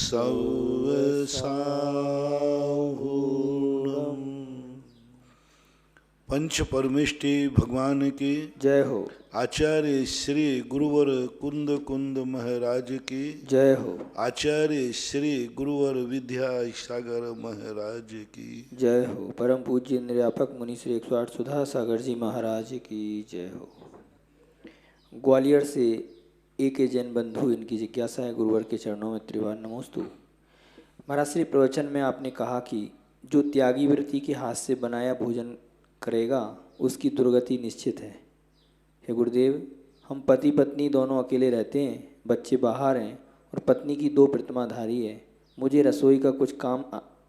सवसाहूणम्। पंच परमेष्टि भगवान की जय हो। आचार्य श्री गुरुवर कुंद कुंद महाराज की जय हो। आचार्य श्री गुरुवर विद्या सागर महाराज की जय हो। परम पूज्य निर्यापक मुनि श्री 108 सुधा सागर जी महाराज की जय हो। ग्वालियर से एक जैन बंधु, इनकी जिज्ञासा है, गुरुवर के चरणों में त्रिवार नमोस्तु। महाराज श्री, प्रवचन में आपने कहा कि जो त्यागी वृत्ति के हाथ से बनाया भोजन करेगा उसकी दुर्गति निश्चित है। हे गुरुदेव, हम पति पत्नी दोनों अकेले रहते हैं, बच्चे बाहर हैं और पत्नी की 2 प्रतिमाधारी है। मुझे रसोई का कुछ काम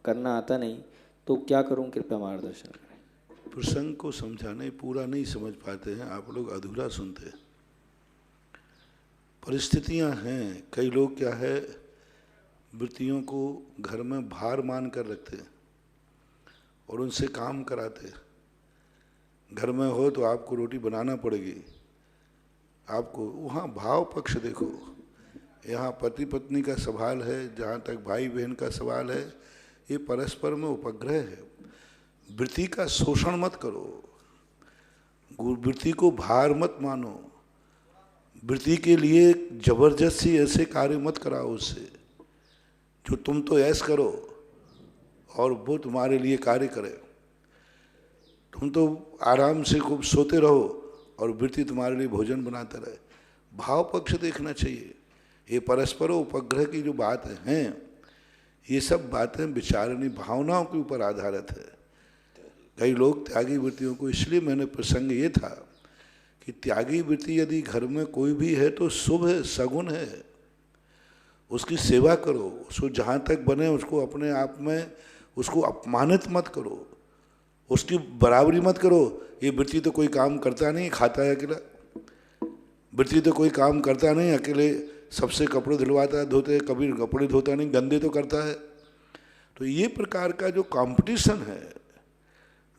करना आता नहीं, तो क्या करूं? कृपया मार्गदर्शन करें। प्रसंग को समझाने पूरा नहीं समझ पाते हैं आप लोग, अधूरा सुनते हैं। परिस्थितियां हैं, कई लोग क्या है वृत्तियों को घर में भार मान कर रखते हैं और उनसे काम कराते हैं। घर में हो तो आपको रोटी बनाना पड़ेगी, आपको वहाँ भाव पक्ष देखो। यहाँ पति पत्नी का सवाल है, जहाँ तक भाई बहन का सवाल है, ये परस्पर में उपग्रह है। वृत्ति का शोषण मत करो, वृत्ति को भार मत मानो, वृत्ति के लिए जबरदस्ती ऐसे कार्य मत कराओ उससे जो तुम तो ऐश करो और वो तुम्हारे लिए कार्य करे। तुम तो आराम से खूब सोते रहो और वृत्ति तुम्हारे लिए भोजन बनाता रहे। भाव पक्ष देखना चाहिए। ये परस्पर उपग्रह की जो बातें हैं, ये सब बातें विचारणी भावनाओं के ऊपर आधारित है। कई लोग त्यागी वृत्तियों को, इसलिए मैंने प्रसंग ये था कि त्यागी वृत्ति यदि घर में कोई भी है तो शुभ है, सगुण है। उसकी सेवा करो, उसको जहाँ तक बने उसको अपने आप में उसको अपमानित मत करो, उसकी बराबरी मत करो। ये वृत्ति तो कोई काम करता नहीं, खाता है अकेला। वृत्ति तो कोई काम करता नहीं, अकेले सबसे कपड़े धुलवाता है, धोते, कभी कपड़े धोता नहीं, गंदे तो करता है। तो ये प्रकार का जो कंपटीशन है,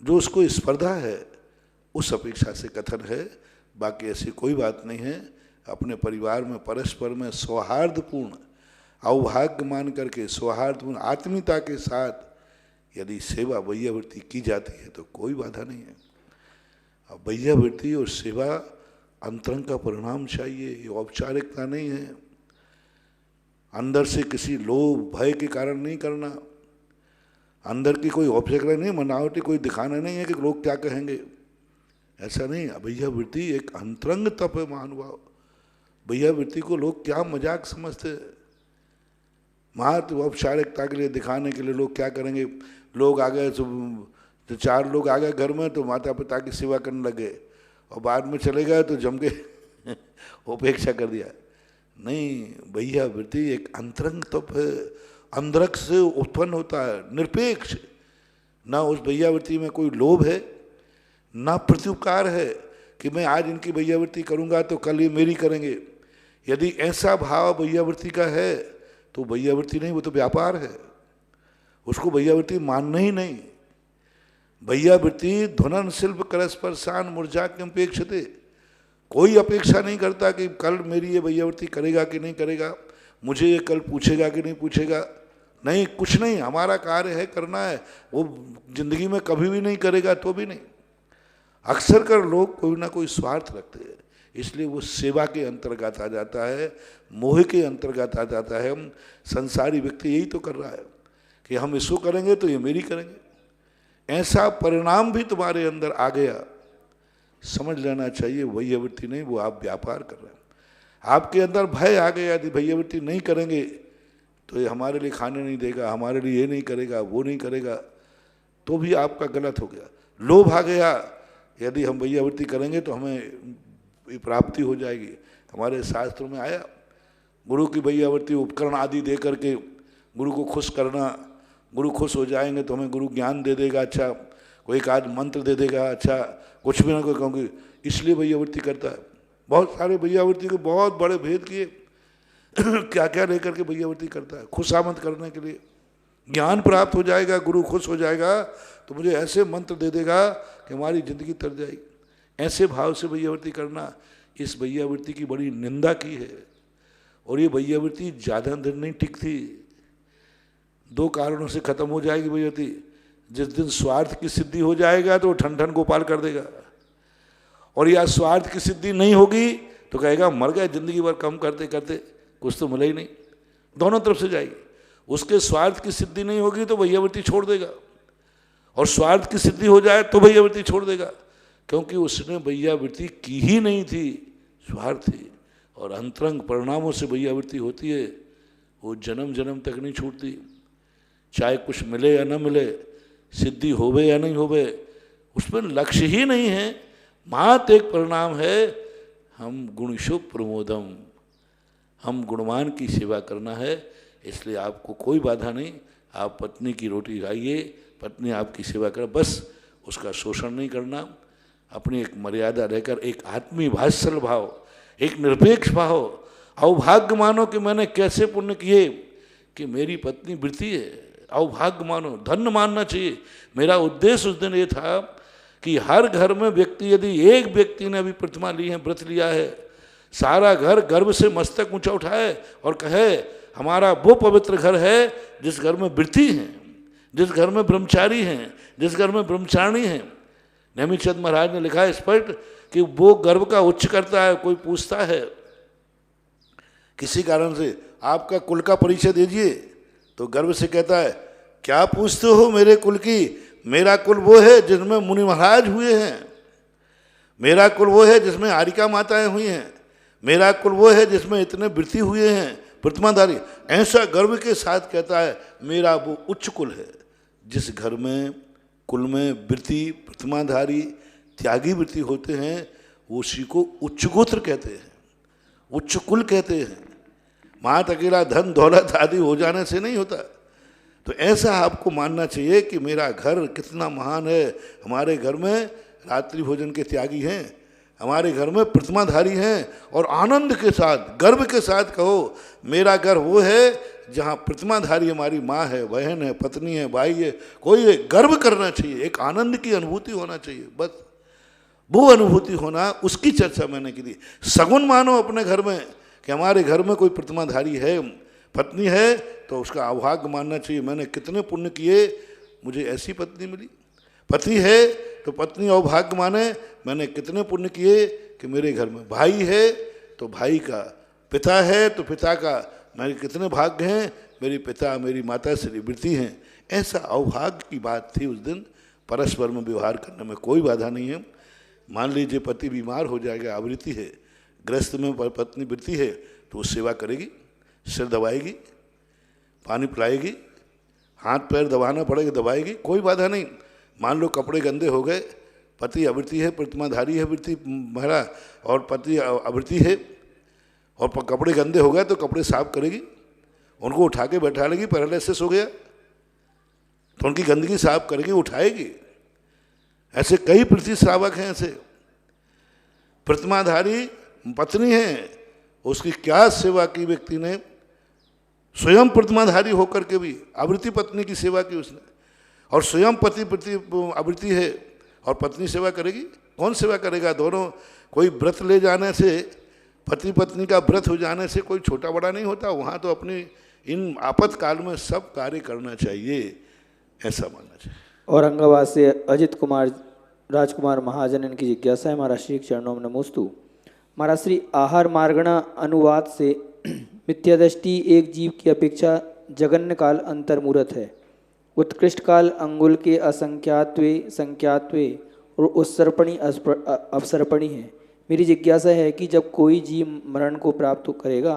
जो उसको स्पर्धा है, उस अपेक्षा से कथन है। बाकी ऐसी कोई बात नहीं है। अपने परिवार में परस्पर में सौहार्दपूर्ण अवभाग्य मान करके सौहार्दपूर्ण आत्मीयता के साथ यदि सेवा वैयावृत्ति की जाती है तो कोई बाधा नहीं है। अब वैयावृत्ति और सेवा अंतरंग का परिणाम चाहिए, ये औपचारिकता नहीं है। अंदर से किसी लोभ भय के कारण नहीं करना, अंदर की कोई औपचारिकता नहीं, मनावटी कोई दिखाना नहीं है कि लोग क्या कहेंगे, ऐसा नहीं। वैयावृत्ति एक अंतरंग तप है महानुभाव। वैयावृत्ति को लोग क्या मजाक समझते हैं। महत्व औपचारिकता के लिए दिखाने के लिए लोग क्या करेंगे, लोग आ गए तो 4 लोग आ गए घर में तो माता पिता की सेवा करने लगे और बाद में चले गए तो जम के उपेक्षा कर दिया। नहीं, वैयावृत्ति एक अंतरंग तप है, अंदरक से उत्पन्न होता है, निरपेक्ष। ना उस वैयावृत्ति में कोई लोभ है, ना प्रत्युपकार है कि मैं आज इनकी वैयावृत्ति करूंगा तो कल ये मेरी करेंगे। यदि ऐसा भाव वैयावृत्ति का है तो वैयावृत्ति नहीं, वो तो व्यापार है। उसको वैयावृत्ति मानना ही नहीं। वैयावृत्ति ध्वनन शिल्प करस्पर्शान मूर्जा की अपेक्षते, कोई अपेक्षा नहीं करता कि कल मेरी ये वैयावृत्ति करेगा कि नहीं करेगा, मुझे ये कल पूछेगा कि नहीं पूछेगा। नहीं, कुछ नहीं, हमारा कार्य है, करना है। वो जिंदगी में कभी भी नहीं करेगा तो भी नहीं। अक्सर कर लोग कोई ना कोई स्वार्थ रखते हैं, इसलिए वो सेवा के अंतर्गत आ जाता है, मोह के अंतर्गत आ जाता है। हम संसारी व्यक्ति यही तो कर रहा है कि हम इसको करेंगे तो ये मेरी करेंगे। ऐसा परिणाम भी तुम्हारे अंदर आ गया, समझ लेना चाहिए वैयावृत्ति नहीं, वो आप व्यापार कर रहे हैं। आपके अंदर भय आ गया, यदि वैयावृत्ति नहीं करेंगे तो ये हमारे लिए खाने नहीं देगा, हमारे लिए ये नहीं करेगा, वो नहीं करेगा, तो भी आपका गलत हो गया। लोभ आ गया, यदि हम वैयावृत्ति करेंगे तो हमें प्राप्ति हो जाएगी। हमारे शास्त्रों में आया, गुरु की वैयावृत्ति उपकरण आदि दे करके गुरु को खुश करना। गुरु खुश हो जाएंगे तो हमें गुरु ज्ञान दे देगा, अच्छा कोई एक आध मंत्र दे देगा, अच्छा कुछ भी ना कोई कहूँगी, इसलिए वैयावृत्ति करता है। बहुत सारे वैयावृत्ति के बहुत बड़े भेद किए क्या क्या लेकर के वैयावृत्ति करता है, खुशामद करने के लिए। ज्ञान प्राप्त हो जाएगा, गुरु खुश हो जाएगा तो मुझे ऐसे मंत्र दे देगा कि हमारी जिंदगी तर जाएगी। ऐसे भाव से वैयावृत्ति करना, इस वैयावृत्ति की बड़ी निंदा की है। और ये वैयावृत्ति ज़्यादा दिन नहीं टिकती, दो कारणों से खत्म हो जाएगी भैयती। जिस दिन स्वार्थ की सिद्धि हो जाएगा तो ठन ठन गोपाल कर देगा, और या स्वार्थ की सिद्धि नहीं होगी तो कहेगा मर गए, जिंदगी भर कम करते करते कुछ तो मिला ही नहीं। दोनों तरफ से जाएगी। उसके स्वार्थ की सिद्धि नहीं होगी तो भैयावृत्ति छोड़ देगा, और स्वार्थ की सिद्धि हो जाए तो भैयावृत्ति छोड़ देगा, क्योंकि उसने भैयावृत्ति की ही नहीं थी, स्वार्थ थी। और अंतरंग परिणामों से भैयावृत्ति होती है, वो जन्म जन्म तक नहीं छूटती। चाहे कुछ मिले या न मिले, सिद्धि होवे या नहीं होवे, उसमें लक्ष्य ही नहीं है। मात्र एक परिणाम है, हम गुणशो प्रमोदम, हम गुणवान की सेवा करना है। इसलिए आपको कोई बाधा नहीं, आप पत्नी की रोटी खाइए, पत्नी आपकी सेवा करे, बस उसका शोषण नहीं करना। अपनी एक मर्यादा रहकर एक आत्मीय वात्सल भाव, एक निरपेक्ष भाव, अवभाग्य मानो कि मैंने कैसे पुण्य किए कि मेरी पत्नी वृत्ति है। अवभाग्य मानो, धन्य मानना चाहिए। मेरा उद्देश्य उस दिन ये था कि हर घर में व्यक्ति, यदि एक व्यक्ति ने अभी प्रतिमा ली है, व्रत लिया है, सारा घर गर्व से मस्तक ऊंचा उठाए और कहे हमारा वो पवित्र घर है जिस घर में वृत्ति है, जिस घर में ब्रह्मचारी हैं, जिस घर में ब्रह्मचारिणी हैं। नेमिचंद महाराज ने लिखा है स्पष्ट कि वो गर्व का उच्च करता है। कोई पूछता है किसी कारण से आपका कुल का परिचय दीजिए, तो गर्व से कहता है क्या पूछते हो मेरे कुल की, मेरा कुल वो है जिसमें मुनि महाराज हुए हैं, मेरा कुल वो है जिसमें आरिका माताएं हुई हैं, मेरा कुल वो है जिसमें इतने वृत्ति हुए हैं प्रतिमाधारी। ऐसा गर्व के साथ कहता है मेरा वो उच्च कुल है। जिस घर में कुल में वृत्ति, प्रतिमाधारी, त्यागी वृत्ति होते हैं, उसी को उच्च गोत्र कहते हैं, उच्च कुल कहते हैं। मात अकेला धन दौलत आदि हो जाने से नहीं होता। तो ऐसा आपको मानना चाहिए कि मेरा घर कितना महान है। हमारे घर में रात्रि भोजन के त्यागी हैं, हमारे घर में प्रतिमाधारी हैं, और आनंद के साथ, गर्व के साथ कहो मेरा घर वो है जहाँ प्रतिमाधारी हमारी माँ है, बहन है, पत्नी है, भाई है। कोई गर्व करना चाहिए, एक आनंद की अनुभूति होना चाहिए, बस वो अनुभूति होना, उसकी चर्चा मैंने की थी। सगुन मानो अपने घर में कि हमारे घर में कोई प्रतिमाधारी है, पत्नी है, तो उसका अभाग्य मानना चाहिए। मैंने कितने पुण्य किए, मुझे ऐसी पत्नी मिली। पति है तो पत्नी अभाग्य माने, मैंने कितने पुण्य किए कि मेरे घर में भाई है तो भाई का, पिता है तो पिता का, मेरे कितने भाग्य हैं, मेरे पिता मेरी माता से वृत्ति हैं। ऐसा अभाग्य की बात थी उस दिन। परस्पर में व्यवहार करने में कोई बाधा नहीं है। मान लीजिए पति बीमार हो जाएगा, आवृत्ति है, ग्रस्त में पत्नी वृत्ति है, तो वो सेवा करेगी, सिर दबाएगी, पानी पिलाएगी, हाथ पैर दबाना पड़ेगा, दबाएगी, कोई बाधा नहीं। मान लो कपड़े गंदे हो गए, पति आवृत्ति है, प्रतिमाधारी है वृत्ति महाराज, और पति आवृत्ति है, और कपड़े गंदे हो गए तो कपड़े साफ करेगी, उनको उठा के बैठा लेगी। पैरालिसिस हो गया तो उनकी गंदगी साफ करेगी, उठाएगी। ऐसे कई पृथ्वी श्रावक हैं। ऐसे प्रतिमाधारी पत्नी है, उसकी क्या सेवा की व्यक्ति ने, स्वयं प्रतिमाधारी होकर के भी आवृत्ति पत्नी की सेवा की उसने, और स्वयं पति प्रति आवृत्ति है और पत्नी सेवा करेगी। कौन सेवा करेगा? दोनों। कोई व्रत ले जाने से, पति पत्नी का व्रत हो जाने से कोई छोटा बड़ा नहीं होता। वहाँ तो अपनी इन आपातकाल में सब कार्य करना चाहिए, ऐसा मानना चाहिए। औरंगाबाद से अजित कुमार राजकुमार महाजन, इनकी जिज्ञासा है महाराज श्री चरणों में नमोस्तु। महाराज श्री आहार मार्गणा अनुवाद से मिथ्यादृष्टि एक जीव की अपेक्षा जगन्य काल अंतर्मूर्त है, उत्कृष्ट काल अंगुल के असंख्यात्वे संख्यात्वे और उत्सर्पणी अवसर्पणी है। मेरी जिज्ञासा है कि जब कोई जीव मरण को प्राप्त करेगा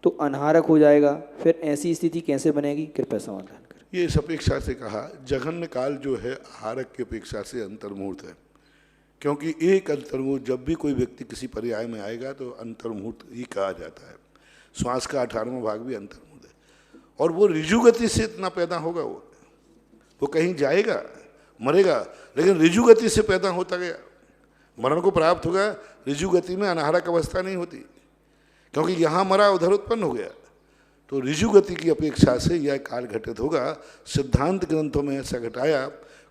तो अनहारक हो जाएगा, फिर ऐसी स्थिति कैसे बनेगी? कृपया समाधान करें। ये इस अपेक्षा से कहा, जघन्य काल जो है आहारक की अपेक्षा से अंतर्मुहूर्त है, क्योंकि एक अंतर्मुहूर्त, जब भी कोई व्यक्ति किसी पर्याय में आएगा तो अंतर्मुहूर्त ही कहा जाता है। श्वास का 18वां भाग भी अंतर्मुहूर्त है, और वो ऋजु गति से इतना पैदा होगा, वो कहीं जाएगा, मरेगा, लेकिन ऋजु गति से पैदा होता गया, मरण को प्राप्त होगा। ऋजु गति में अनाहारक अवस्था नहीं होती, क्योंकि यहाँ मरा उधर उत्पन्न हो गया। तो ऋजु गति की अपेक्षा से यह काल घटित होगा। सिद्धांत ग्रंथों में ऐसा घटाया,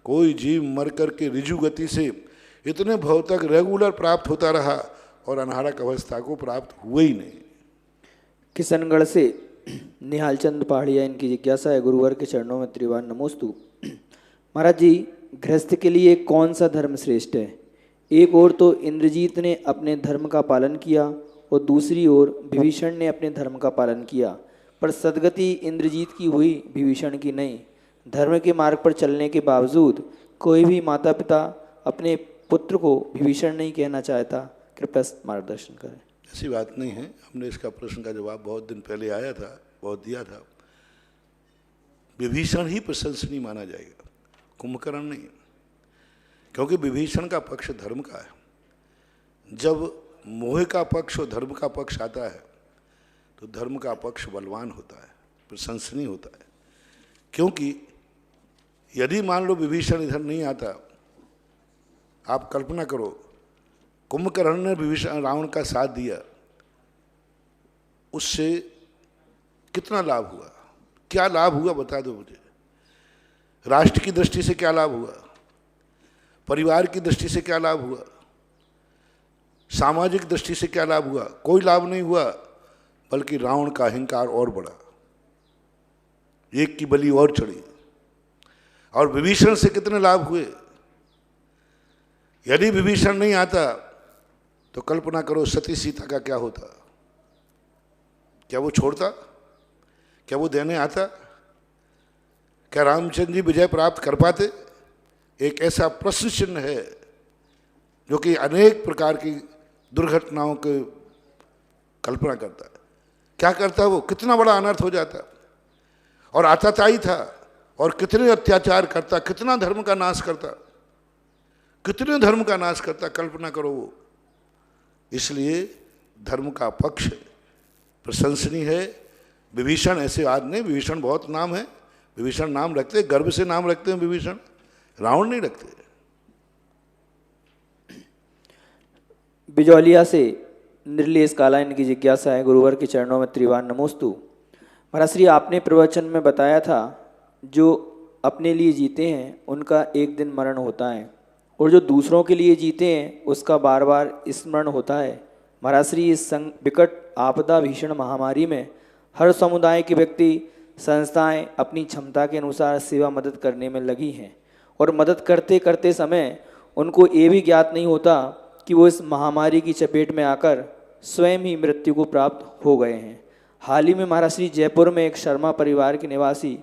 कोई जीव मर कर के ऋजु गति से इतने भाव तक रेगुलर प्राप्त होता रहा और अनाहारक अवस्था को प्राप्त हुए ही नहीं। किशनगढ़ से निहाल चंद पहाड़िया, इनकी जिज्ञासा है गुरुवर के चरणों में त्रिवान नमोस्तु। महाराज जी, गृहस्थ के लिए कौन सा धर्म श्रेष्ठ है? एक ओर तो इंद्रजीत ने अपने धर्म का पालन किया और दूसरी ओर विभीषण ने अपने धर्म का पालन किया, पर सदगति इंद्रजीत की हुई, विभीषण की नहीं। धर्म के मार्ग पर चलने के बावजूद कोई भी माता पिता अपने पुत्र को विभीषण नहीं कहना चाहता। कृपया मार्गदर्शन करें। ऐसी बात नहीं है। हमने इसका प्रश्न का जवाब बहुत दिन पहले आया था, बहुत दिया था। विभीषण ही प्रशंसनीय माना जाएगा, कुंभकर्ण नहीं, क्योंकि विभीषण का पक्ष धर्म का है। जब मोह का पक्ष और धर्म का पक्ष आता है तो धर्म का पक्ष बलवान होता है, प्रशंसनीय होता है। क्योंकि यदि मान लो विभीषण इधर नहीं आता, आप कल्पना करो, कुंभकर्ण ने विभीषण रावण का साथ दिया, उससे कितना लाभ हुआ? क्या लाभ हुआ बता दो मुझे। राष्ट्र की दृष्टि से क्या लाभ हुआ? परिवार की दृष्टि से क्या लाभ हुआ? सामाजिक दृष्टि से क्या लाभ हुआ? कोई लाभ नहीं हुआ, बल्कि रावण का अहंकार और बढ़ा, एक की बलि और चढ़ी। और विभीषण से कितने लाभ हुए? यदि विभीषण नहीं आता तो कल्पना करो सती सीता का क्या होता। क्या वो छोड़ता? क्या वो देने आता? क्या रामचंद्र जी विजय प्राप्त कर पाते? एक ऐसा प्रश्न चिन्ह है जो कि अनेक प्रकार की दुर्घटनाओं की कल्पना करता है। क्या करता वो? कितना बड़ा अनर्थ हो जाता। और आतताई था, और कितने अत्याचार करता, कितना धर्म का नाश करता, कितने धर्म का नाश करता, कल्पना करो वो। इसलिए धर्म का पक्ष प्रशंसनीय है। विभीषण ऐसे आदमी नहीं, विभीषण बहुत नाम है, विभीषण नाम रखते, गर्व से नाम रखते हैं विभीषण, रावण नहीं रखते। बिजौलिया से निर्लेस काला, इनकी जिज्ञासा है गुरुवर के चरणों में त्रिवान नमोस्तु। महाराज श्री, आपने प्रवचन में बताया था जो अपने लिए जीते हैं उनका एक दिन मरण होता है, और जो दूसरों के लिए जीते हैं उसका बार बार स्मरण होता है। महाराज श्री, इस विकट आपदा भीषण महामारी में हर समुदाय के व्यक्ति, संस्थाएं अपनी क्षमता के अनुसार सेवा मदद करने में लगी हैं, और मदद करते करते समय उनको ये भी ज्ञात नहीं होता कि वो इस महामारी की चपेट में आकर स्वयं ही मृत्यु को प्राप्त हो गए हैं। हाल ही में महाराज श्री जयपुर में एक शर्मा परिवार के निवासी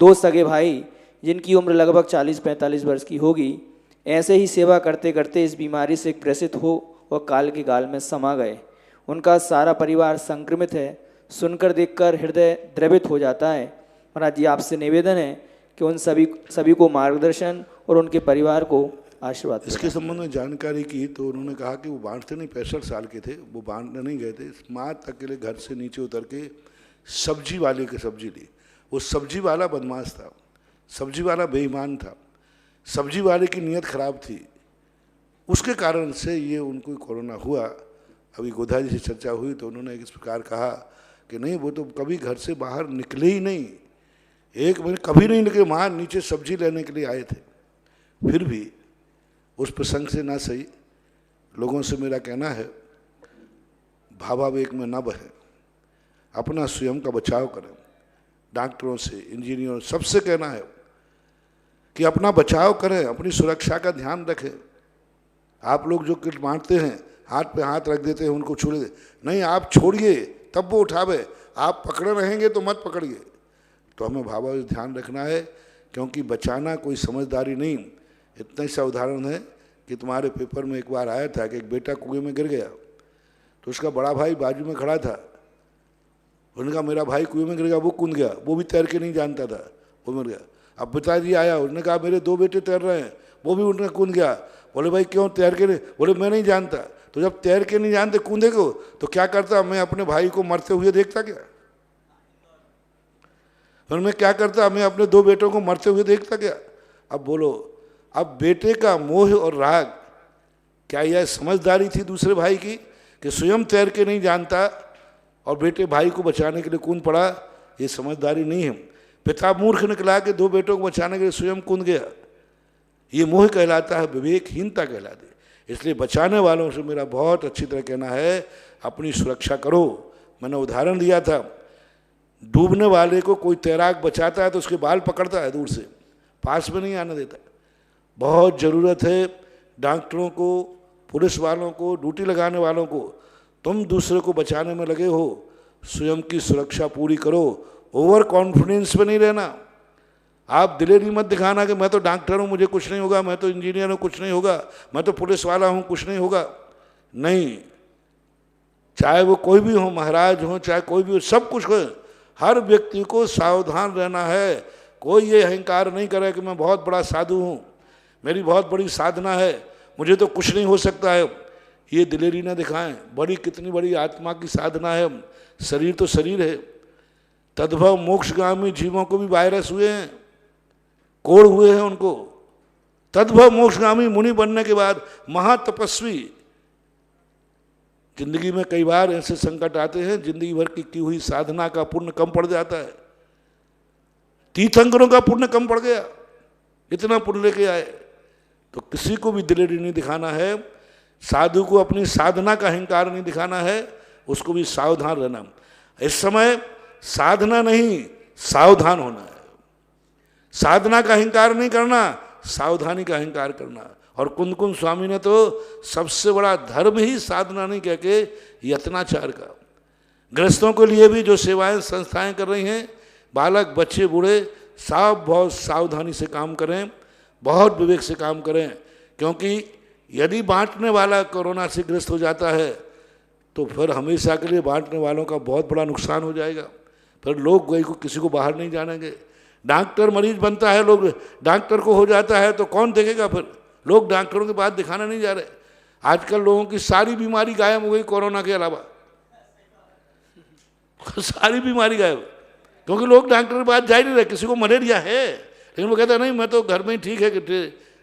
दो सगे भाई, जिनकी उम्र लगभग 40-45 वर्ष की होगी, ऐसे ही सेवा करते करते इस बीमारी से ग्रसित हो और काल के गाल में समा गए। उनका सारा परिवार संक्रमित है। सुनकर देखकर हृदय द्रवित हो जाता है। महाराज जी, आपसे निवेदन है कि उन सभी को मार्गदर्शन और उनके परिवार को आशीर्वाद। इसके संबंध में जानकारी की तो उन्होंने कहा कि वो बांटते नहीं, 65 साल के थे, वो बांटने नहीं गए थे। मात अकेले घर से नीचे उतर के सब्जी वाले की सब्जी ली। वो सब्जी वाला बदमाश था, सब्जी वाला बेईमान था, सब्जी वाले की नीयत खराब थी, उसके कारण से ये उनको कोरोना हुआ। अभी गोधा जी से चर्चा हुई तो उन्होंने इस प्रकार कहा कि नहीं, वो तो कभी घर से बाहर निकले ही नहीं, एक महीने कभी नहीं निकले, वहाँ नीचे सब्जी लेने के लिए आए थे। फिर भी उस प्रसंग से ना सही, लोगों से मेरा कहना है, भावावेग में न बहे, अपना स्वयं का बचाव करें। डॉक्टरों से, इंजीनियरों, सबसे कहना है कि अपना बचाव करें, अपनी सुरक्षा का ध्यान रखें। आप लोग जो किट बांटते हैं, हाथ पे हाथ रख देते हैं, उनको छू लेते नहीं, आप छोड़िए तब वो उठावे, आप पकड़े रहेंगे तो मत पकड़िए। तो हमें भावावेग ध्यान रखना है, क्योंकि बचाना कोई समझदारी नहीं। इतना सा उदाहरण है कि तुम्हारे पेपर में एक बार आया था कि एक बेटा कुएं में गिर गया, तो उसका बड़ा भाई बाजू में खड़ा था। उनका मेरा भाई कुएं में गिर गया, वो कूद गया, वो भी तैर के नहीं जानता था, वो मर गया। अब पिताजी आया, उसने कहा मेरे 2 बेटे तैर रहे हैं, वो भी उनका कूद गया। बोले भाई क्यों तैर के नहीं? बोले मैं नहीं जानता। तो जब तैर के नहीं जानते कूदे को तो क्या करता, मैं अपने भाई को मरते हुए देखता क्या? फिर मैं क्या करता, मैं अपने 2 बेटों को मरते हुए देखता क्या? अब बोलो, अब बेटे का मोह और राग, क्या यह समझदारी थी दूसरे भाई की कि स्वयं तैर के नहीं जानता और बेटे भाई को बचाने के लिए कूद पड़ा? ये समझदारी नहीं है। पिता मूर्ख निकला कि 2 बेटों को बचाने के लिए स्वयं कूद गया। ये मोह कहलाता है, विवेकहीनता कहलाती है। इसलिए बचाने वालों से मेरा बहुत अच्छी तरह कहना है, अपनी सुरक्षा करो, मैंने उदाहरण दिया था, डूबने वाले को कोई तैराक बचाता है तो उसके बाल पकड़ता है दूर से, पास में नहीं आने देता। बहुत ज़रूरत है डॉक्टरों को, पुलिस वालों को, ड्यूटी लगाने वालों को, तुम दूसरे को बचाने में लगे हो, स्वयं की सुरक्षा पूरी करो। ओवर कॉन्फिडेंस में नहीं रहना। आप दिलेरी मत दिखाना कि मैं तो डॉक्टर हूँ मुझे कुछ नहीं होगा, मैं तो इंजीनियर हूँ कुछ नहीं होगा, मैं तो पुलिस वाला हूँ कुछ नहीं होगा। नहीं, चाहे वो कोई भी हो, महाराज हो चाहे कोई भी हो, सब कुछ हो, हर व्यक्ति को सावधान रहना है। कोई ये अहंकार नहीं करे कि मैं बहुत बड़ा साधु हूँ, मेरी बहुत बड़ी साधना है, मुझे तो कुछ नहीं हो सकता है। ये दिलेरी ना दिखाएं। बड़ी कितनी बड़ी आत्मा की साधना है। शरीर तो शरीर है। तद्भव मोक्षगामी जीवों को भी वायरस हुए हैं, कोढ़ हुए हैं उनको। तद्भव मोक्षगामी मुनि बनने के बाद महातपस्वी, जिंदगी में कई बार ऐसे संकट आते हैं, जिंदगी भर की हुई साधना का पुण्य कम पड़ जाता है। तीर्थंकरों का पुण्य कम पड़ गया, इतना पुण्य लेके आए। तो किसी को भी दिलेरी नहीं दिखाना है, साधु को अपनी साधना का अहंकार नहीं दिखाना है, उसको भी सावधान रहना। इस समय साधना नहीं, सावधान होना है। साधना का अहंकार नहीं करना, सावधानी का अहंकार करना। और कुंद स्वामी ने तो सबसे बड़ा धर्म ही साधना नहीं कह के यत्नाचार का। गृहस्थों के लिए भी जो सेवाएं संस्थाएं कर रही हैं, बालक बच्चे बूढ़े सब बहुत सावधानी से काम करें, बहुत विवेक से काम करें। क्योंकि यदि बांटने वाला कोरोना से ग्रस्त हो जाता है तो फिर हमेशा के लिए बांटने वालों का बहुत बड़ा नुकसान हो जाएगा। फिर लोग कोई को किसी को बाहर नहीं जानेंगे। डॉक्टर मरीज बनता है, लोग डॉक्टर को हो जाता है तो कौन देखेगा? फिर लोग डॉक्टरों के पास दिखाना नहीं जा रहे। आजकल लोगों की सारी बीमारी गायब हो गई कोरोना के अलावा। सारी बीमारी गायब, क्योंकि लोग डॉक्टर के पास जा ही नहीं रहे। किसी को मलेरिया है लेकिन वो कहता है नहीं मैं तो घर में ही ठीक है कि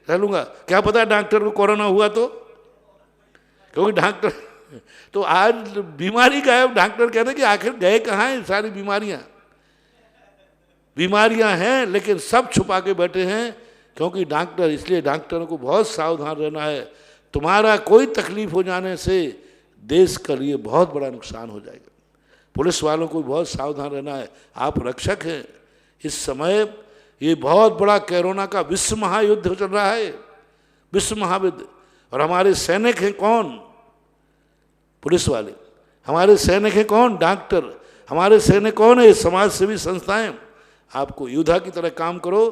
रह लूँगा। क्या पता डॉक्टर को कोरोना हुआ तो, क्योंकि डॉक्टर तो आज बीमारी गायब, डॉक्टर कहते हैं कि आखिर गए कहाँ हैं सारी बीमारियाँ। बीमारियाँ हैं लेकिन सब छुपा के बैठे हैं, क्योंकि डॉक्टर, इसलिए डॉक्टरों को बहुत सावधान रहना है। तुम्हारा कोई तकलीफ हो जाने से देश के लिए बहुत बड़ा नुकसान हो जाएगा। पुलिस वालों को बहुत सावधान रहना है। आप रक्षक हैं। इस समय ये बहुत बड़ा कोरोना का विश्व महायुद्ध चल रहा है, विश्व महायुद्ध। और हमारे सैनिक हैं कौन? पुलिस वाले। हमारे सैनिक हैं कौन? डॉक्टर। हमारे सैनिक कौन है? समाज सेवी संस्थाएं। आपको योद्धा की तरह काम करो,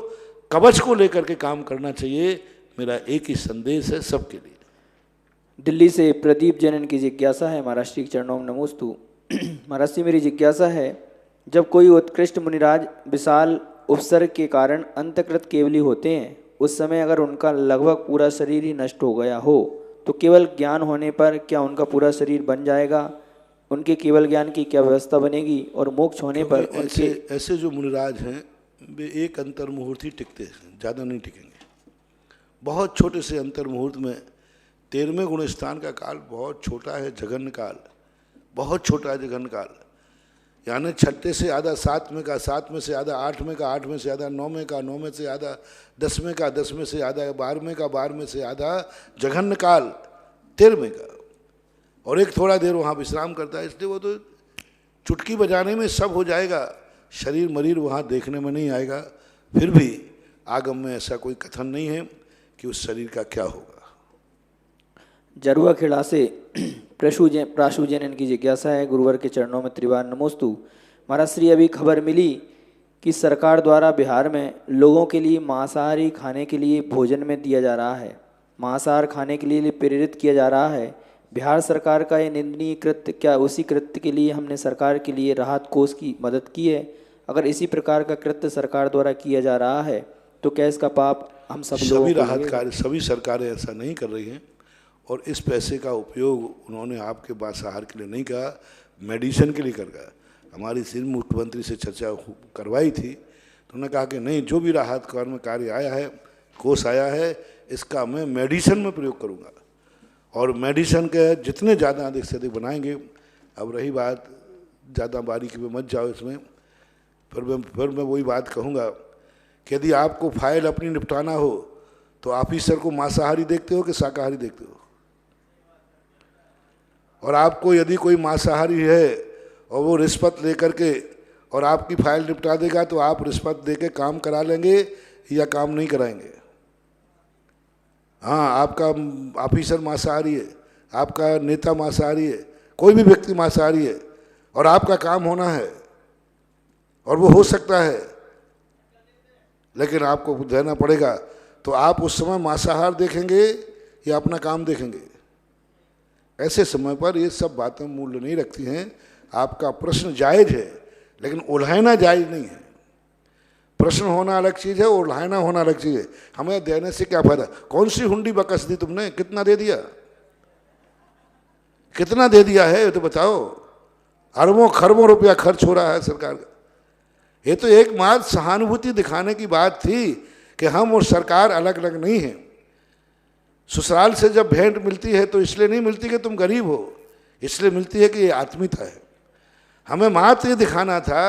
कवच को लेकर के काम करना चाहिए। मेरा एक ही संदेश है सबके लिए। दिल्ली से प्रदीप जैन की जिज्ञासा है। महाराज श्री चरणों में नमोस्तु। महाराज जी मेरी जिज्ञासा है, जब कोई उत्कृष्ट मुनिराज विशाल उपसर्ग के कारण अंतकृत केवली होते हैं, उस समय अगर उनका लगभग पूरा शरीर ही नष्ट हो गया हो तो केवल ज्ञान होने पर क्या उनका पूरा शरीर बन जाएगा? उनके केवल ज्ञान की क्या व्यवस्था बनेगी? और मोक्ष होने पर उनके ऐसे जो मुनिराज हैं वे एक अंतर मुहूर्त ही टिकते हैं, ज़्यादा नहीं टिकेंगे। बहुत छोटे से अंतर मुहूर्त में 13वें गुण स्थान का काल बहुत छोटा है, जघन्य काल बहुत छोटा है, जघन्य काल। यानी 6 से आधा 7वें का, 7वें से आधा 8वें का, 8वें से आधा 9वें का, 9वें से आधा 10वें का, 10वें से आधा 12वें का, 12वें से आधा जघन्य काल 13वें का। और एक थोड़ा देर वहाँ विश्राम करता है। इसलिए वो तो चुटकी बजाने में सब हो जाएगा, शरीर मरीर वहाँ देखने में नहीं आएगा। फिर भी आगम में ऐसा कोई कथन नहीं है कि उस शरीर का क्या होगा। जरुआ खेड़ा से प्राशु जैन इनकी जिज्ञासा है। गुरुवर के चरणों में त्रिवार नमोस्तु। महाराज श्री अभी खबर मिली कि सरकार द्वारा बिहार में लोगों के लिए मांसाहारी खाने के लिए भोजन में दिया जा रहा है, मांसाहार खाने के लिए प्रेरित किया जा रहा है। बिहार सरकार का ये निंदनीय कृत्य, क्या उसी कृत्य के लिए हमने सरकार के लिए राहत कोष की मदद की है? अगर इसी प्रकार का कृत्य सरकार द्वारा किया जा रहा है तो क्या इसका पाप हम सब लोगों को? सभी राहत कार्य, सभी सरकारें ऐसा नहीं कर रही हैं। और इस पैसे का उपयोग उन्होंने आपके मांसाहार के लिए नहीं कहा, मेडिसिन के लिए कर गया। हमारी सिंध मुख्यमंत्री से चर्चा करवाई थी तो उन्होंने कहा कि नहीं, जो भी राहत कार्य आया है, कोष आया है, इसका मैं मेडिसिन में प्रयोग करूँगा। और मेडिसिन के जितने ज़्यादा अधिक से अधिक बनाएंगे। अब रही बात, ज़्यादा बारीकी में मत जाओ इसमें, फिर मैं वही बात कहूँगा कि यदि आपको फाइल अपनी निपटाना हो तो ऑफिसर को मांसाहारी देखते हो कि शाकाहारी देखते हो? और आपको यदि कोई मांसाहारी है और वो रिश्वत लेकर के और आपकी फाइल निपटा देगा, तो आप रिश्वत दे के काम करा लेंगे या काम नहीं कराएंगे? हाँ, आपका ऑफिसर मांसाहारी है, आपका नेता मांसाहारी है, कोई भी व्यक्ति मांसाहारी है और आपका काम होना है और वो हो सकता है, लेकिन आपको देना पड़ेगा। तो आप उस समय मांसाहार देखेंगे या अपना काम देखेंगे? ऐसे समय पर ये सब बातें मूल्य नहीं रखती हैं। आपका प्रश्न जायज है, लेकिन उल्हाना जायज नहीं है। प्रश्न होना अलग चीज़ है, उल्हाना होना अलग चीज़ है। हमें देने से क्या फायदा? कौन सी हुंडी बकस दी तुमने? कितना दे दिया? कितना दे दिया है ये तो बताओ। अरबों खरबों रुपया खर्च हो रहा है सरकार का। ये तो एकमात्र सहानुभूति दिखाने की बात थी कि हम और सरकार अलग अलग नहीं हैं। ससुराल से जब भेंट मिलती है तो इसलिए नहीं मिलती कि तुम गरीब हो, इसलिए मिलती है कि ये आत्मीयता है। हमें मात्र ये दिखाना था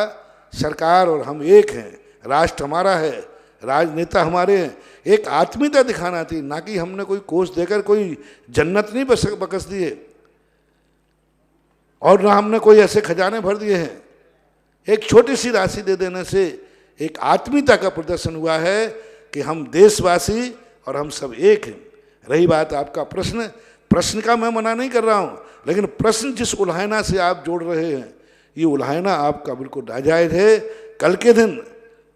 सरकार और हम एक हैं, राष्ट्र हमारा है, राजनेता हमारे हैं। एक आत्मीयता दिखाना थी, ना कि हमने कोई कोष देकर कोई जन्नत नहीं बकस दी है और ना हमने कोई ऐसे खजाने भर दिए हैं। एक छोटी सी राशि दे देने से एक आत्मीयता का प्रदर्शन हुआ है कि हम देशवासी और हम सब एक हैं। रही बात आपका प्रश्न, प्रश्न का मैं मना नहीं कर रहा हूं, लेकिन प्रश्न जिस उल्हाना से आप जोड़ रहे हैं, ये उल्हाना आपका बिल्कुल नाजायज है। कल के दिन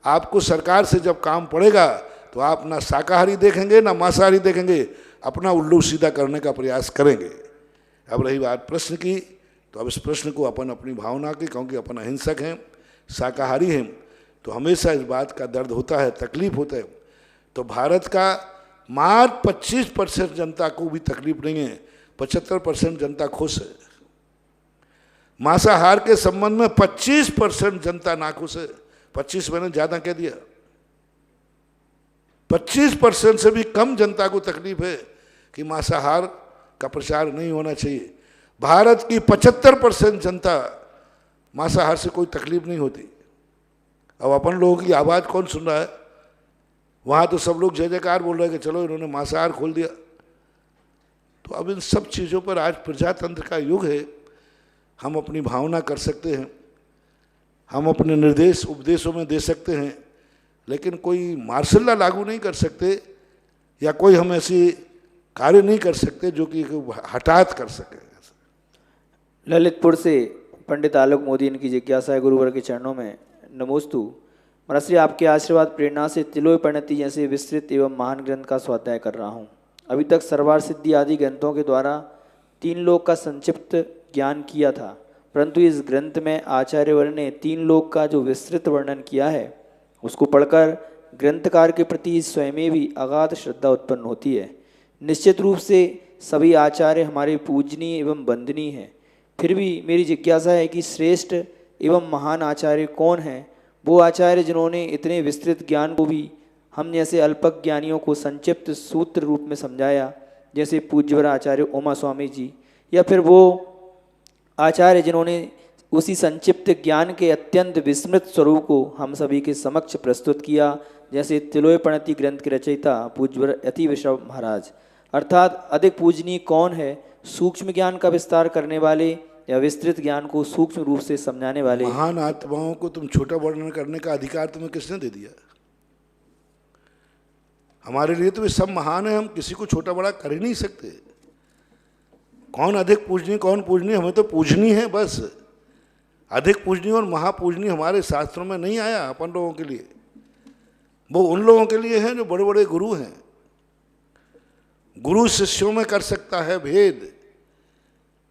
आपको सरकार से जब काम पड़ेगा तो आप ना शाकाहारी देखेंगे ना मांसाहारी देखेंगे, अपना उल्लू सीधा करने का प्रयास करेंगे। अब रही बात प्रश्न की, तो अब इस प्रश्न को अपन अपनी भावना की, क्योंकि अपन अहिंसक हैं, शाकाहारी हैं, तो हमेशा इस बात का दर्द होता है, तकलीफ होता है। तो भारत का मात्र 25% जनता को भी तकलीफ नहीं है, 75% जनता खुश है। मांसाहार के संबंध में 25% जनता नाखुश है। 25 मैंने ज़्यादा कह दिया, 25% से भी कम जनता को तकलीफ है कि मांसाहार का प्रचार नहीं होना चाहिए। भारत की 75% जनता मांसाहार से कोई तकलीफ नहीं होती। अब अपन लोगों की आवाज़ कौन सुन रहा है? वहाँ तो सब लोग जय जयकार बोल रहे हैं कि चलो इन्होंने मांसाहार खोल दिया। तो अब इन सब चीज़ों पर आज प्रजातंत्र का युग है। हम अपनी भावना कर सकते हैं, हम अपने निर्देश उपदेशों में दे सकते हैं, लेकिन कोई मार्शल लॉ लागू नहीं कर सकते या कोई हम ऐसी कार्य नहीं कर सकते जो कि हठात कर सके। ललितपुर से पंडित आलोक मोदी, इनकी जिज्ञासा है गुरुवर के चरणों में। नमोस्तु महाराज श्री, आपके आशीर्वाद प्रेरणा से तिलोय परिणति जैसे विस्तृत एवं महान ग्रंथ का स्वाध्याय कर रहा हूँ। अभी तक सर्वार सिद्धि आदि ग्रंथों के द्वारा 3 लोक का संक्षिप्त ज्ञान किया था, परंतु इस ग्रंथ में आचार्यवर ने 3 लोक का जो विस्तृत वर्णन किया है, उसको पढ़कर ग्रंथकार के प्रति स्वयं भी अगाध श्रद्धा उत्पन्न होती है। निश्चित रूप से सभी आचार्य हमारे पूजनीय एवं वंदनीय हैं, फिर भी मेरी जिज्ञासा है कि श्रेष्ठ एवं महान आचार्य कौन हैं? वो आचार्य जिन्होंने इतने विस्तृत ज्ञान को भी हम जैसे अल्पज्ञ ज्ञानियों को संक्षिप्त सूत्र रूप में समझाया, जैसे पूज्यवर आचार्य उमा स्वामी जी, या फिर वो आचार्य जिन्होंने उसी संक्षिप्त ज्ञान के अत्यंत विस्मृत स्वरूप को हम सभी के समक्ष प्रस्तुत किया, जैसे तिलोय परिणति ग्रंथ के रचयिता पूज्यवर यति विश्व महाराज। अर्थात अधिक पूजनीय कौन है? सूक्ष्म ज्ञान का विस्तार करने वाले या विस्तृत ज्ञान को सूक्ष्म रूप से समझाने वाले? महान आत्माओं को तुम छोटा वर्णन करने का अधिकार तुम्हें किसने दे दिया? हमारे लिए तो वे सब महान है, हम किसी को छोटा बड़ा कर ही नहीं सकते। कौन अधिक पूजनीय कौन पूजनीय, हमें तो पूजनी है बस। अधिक पूजनीय और महापूजनीय हमारे शास्त्रों में नहीं आया अपन लोगों के लिए। वो उन लोगों के लिए हैं जो बड़े बड़े गुरु हैं। गुरु शिष्यों में कर सकता है भेद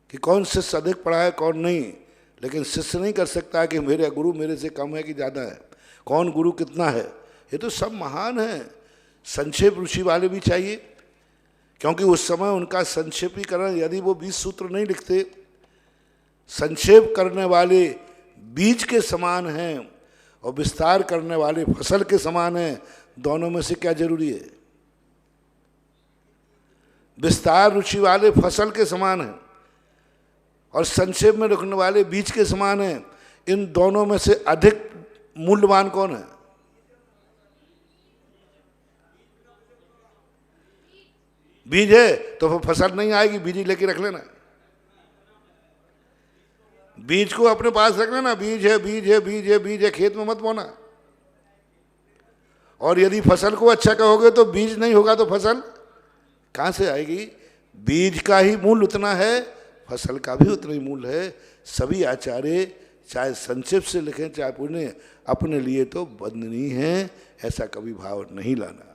कि कौन शिष्य अधिक पढ़ा है कौन नहीं, लेकिन शिष्य नहीं कर सकता कि मेरे गुरु मेरे से कम है कि ज़्यादा है, कौन गुरु कितना है। ये तो सब महान हैं। संक्षेप रुचि वाले भी चाहिए, क्योंकि उस समय उनका संक्षेपीकरण, यदि वो 20 सूत्र नहीं लिखते, संक्षेप करने वाले बीज के समान हैं और विस्तार करने वाले फसल के समान हैं। दोनों में से क्या जरूरी है? विस्तार रुचि वाले फसल के समान हैं और संक्षेप में रखने वाले बीज के समान हैं। इन दोनों में से अधिक मूल्यवान कौन है? बीज है तो फिर फसल नहीं आएगी, बीज ही लेके रख लेना। बीज को अपने पास रखना ना, बीज है बीज है बीज है बीज है, खेत में मत बोना। और यदि फसल को अच्छा कहोगे तो बीज नहीं होगा तो फसल कहाँ से आएगी? बीज का ही मूल उतना है, फसल का भी उतना ही मूल है। सभी आचार्य चाहे संक्षिप्त से लिखें चाहे पुण्य, अपने लिए तो बंदनीय है, ऐसा कभी भाव नहीं लाना।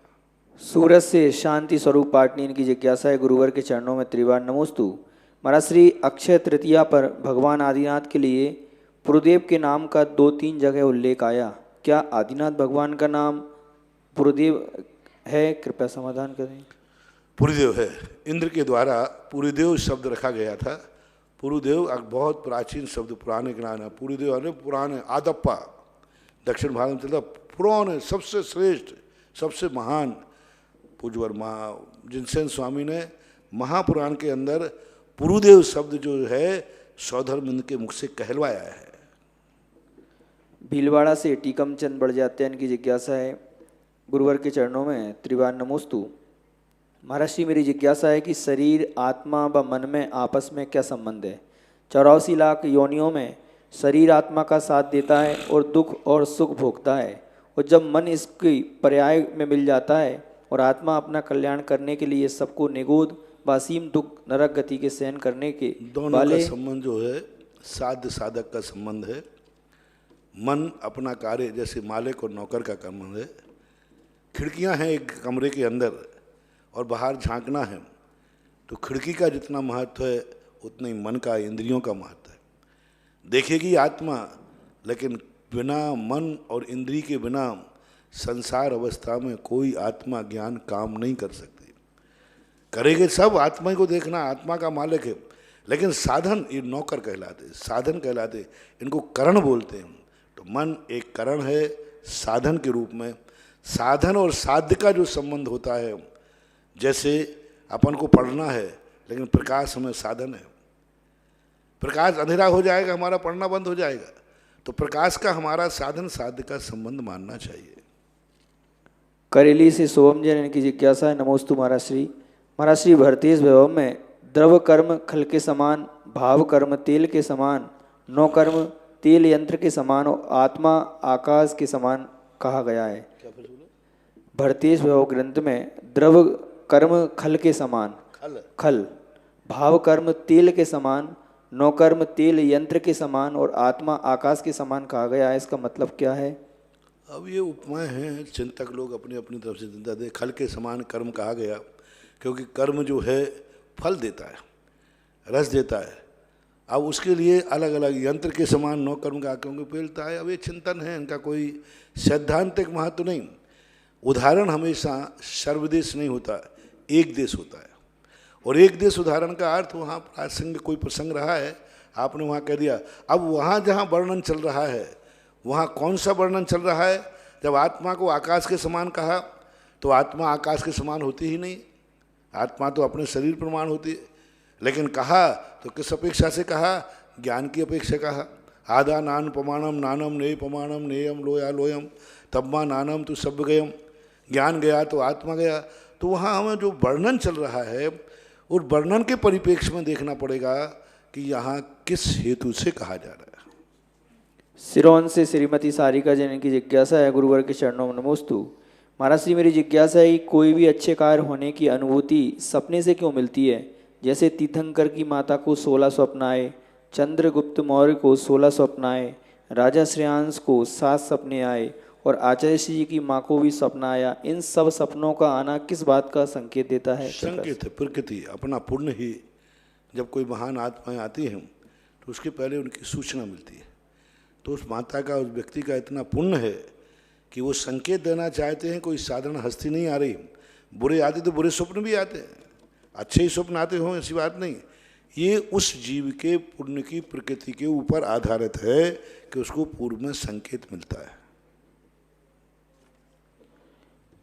सूरज से शांति स्वरूप पाटनी इनकी जिज्ञासा है, गुरुवर के चरणों में त्रिवार नमोस्तु। महाराज श्री अक्षय तृतीया पर भगवान आदिनाथ के लिए पुरुदेव के नाम का 2-3 जगह उल्लेख आया, क्या आदिनाथ भगवान का नाम पुरुदेव है? कृपया समाधान करें। पुरुदेव है, इंद्र के द्वारा पुरुदेव शब्द रखा गया था। पुरुदेव एक बहुत प्राचीन शब्द, पुराने ज्ञान है। पुरुदेव है पुराने, आदप्पा दक्षिण भारत में चलता पुराने, सबसे श्रेष्ठ सबसे महान। पूज्यवर जिनसेन स्वामी ने महापुराण के अंदर पुरुदेव शब्द जो है सौधर्म के मुख से कहलवाया है। भीलवाड़ा से टीकम चंद बढ़ जाते हैं, इनकी जिज्ञासा है, गुरुवर के चरणों में त्रिवार नमोस्तु। महाराज जी मेरी जिज्ञासा है कि शरीर आत्मा व मन में आपस में क्या संबंध है? 84 लाख योनियों में शरीर आत्मा का साथ देता है और दुख और सुख भोगता है, और जब मन इसकी पर्याय में मिल जाता है और आत्मा अपना कल्याण करने के लिए सबको निगोद वासीम दुख नरक गति के सहन करने के दोनों का संबंध जो है साध्य साधक का संबंध है। मन अपना कार्य, जैसे मालिक और नौकर का संबंध है। खिड़कियां हैं एक कमरे के अंदर और बाहर झांकना है, तो खिड़की का जितना महत्व है उतना ही मन का, इंद्रियों का महत्व है। देखेगी आत्मा, लेकिन बिना मन और इंद्रिय के बिना संसार अवस्था में कोई आत्मा ज्ञान काम नहीं कर सकती। करेंगे सब आत्मा को देखना, आत्मा का मालिक है, लेकिन साधन ये नौकर कहलाते, साधन कहलाते, इनको करण बोलते हैं। तो मन एक करण है साधन के रूप में। साधन और साध्य का जो संबंध होता है, जैसे अपन को पढ़ना है लेकिन प्रकाश हमें साधन है, प्रकाश अंधेरा हो जाएगा हमारा पढ़ना बंद हो जाएगा, तो प्रकाश का हमारा साधन साध्य का संबंध मानना चाहिए। करेली से सोहम जैन इनकी जिज्ञासा है, नमोस्तु महाराज श्री। महाराज श्री भरतेश वैभव में द्रव कर्म खल के समान, भाव कर्म तेल के समान, नौ कर्म तेल यंत्र के समान और आत्मा आकाश के समान कहा गया है। भरतेश वैभव ग्रंथ में द्रव कर्म खल के समान, खल भाव कर्म तेल के समान, नौ कर्म तेल यंत्र के समान और आत्मा आकाश के समान कहा गया है, इसका मतलब क्या है? अब ये उपमाएं हैं, चिंतक लोग अपनी अपनी तरफ से चिंता दे। खल के समान कर्म कहा गया क्योंकि कर्म जो है फल देता है, रस देता है। अब उसके लिए अलग अलग यंत्र के समान नौ कर्म का क्योंकि फैलता है। अब ये चिंतन है, इनका कोई सैद्धांतिक महत्व नहीं। उदाहरण हमेशा सर्वदेश नहीं होता, एक देश होता है। और एक देश उदाहरण का अर्थ वहाँ प्रासंगिक कोई प्रसंग रहा है, आपने वहाँ कह दिया। अब वहाँ जहाँ वर्णन चल रहा है, वहाँ कौन सा वर्णन चल रहा है? जब आत्मा को आकाश के समान कहा तो आत्मा आकाश के समान होती ही नहीं, आत्मा तो अपने शरीर प्रमाण होती है। लेकिन कहा तो किस अपेक्षा से कहा? ज्ञान की अपेक्षा कहा। आदा नान प्रमाणम नानम नेय प्रमाणम नेयम लोया लोयम तब्मा नानम तु सब गयम। ज्ञान गया तो आत्मा गया। तो वहाँ हमें जो वर्णन चल रहा है और वर्णन के परिप्रेक्ष्य में देखना पड़ेगा कि यहाँ किस हेतु से कहा जा रहा है। सिरोन से श्रीमती सारिका जैन की जिज्ञासा है, गुरुवर के चरणों में नमोस्तु। महाराज जी मेरी जिज्ञासा है कि कोई भी अच्छे कार्य होने की अनुभूति सपने से क्यों मिलती है? जैसे तीर्थंकर की माता को 16 स्वप्न आए, चंद्रगुप्त मौर्य को 16 स्वप्न आए, राजा श्रेयांश को 7 सपने आए और आचार्य जी की माँ को भी सपना आया। इन सब सपनों का आना किस बात का संकेत देता है? संकेत है प्रकृति, अपना पुण्य ही। जब कोई महान आत्माएं आती हैं तो उसके पहले उनकी सूचना मिलती है। तो उस माता का, उस व्यक्ति का इतना पुण्य है कि वो संकेत देना चाहते हैं। कोई साधारण हस्ती नहीं आ रही। बुरे आते तो बुरे स्वप्न भी आते हैं, अच्छे ही स्वप्न आते हों, ऐसी बात नहीं। ये उस जीव के पुण्य की प्रकृति के ऊपर आधारित है कि उसको पूर्व में संकेत मिलता है।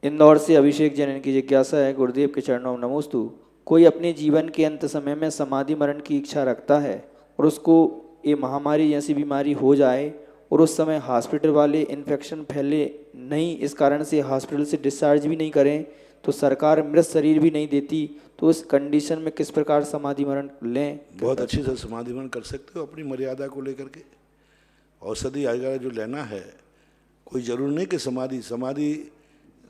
इंदौर से अभिषेक जैन की जिज्ञासा है, गुरुदेव के चरणों में नमोस्तु। कोई अपने जीवन के अंत समय में समाधि मरण की इच्छा रखता है और उसको ये महामारी जैसी बीमारी हो जाए और उस समय हॉस्पिटल वाले इन्फेक्शन फैले नहीं, इस कारण से हॉस्पिटल से डिस्चार्ज भी नहीं करें, तो सरकार मृत शरीर भी नहीं देती, तो उस कंडीशन में किस प्रकार समाधि मरण लें? बहुत अच्छी से समाधि मरण कर सकते हो अपनी मर्यादा को लेकर के। औषधि वगैरह जो लेना है, कोई जरूर नहीं कि समाधि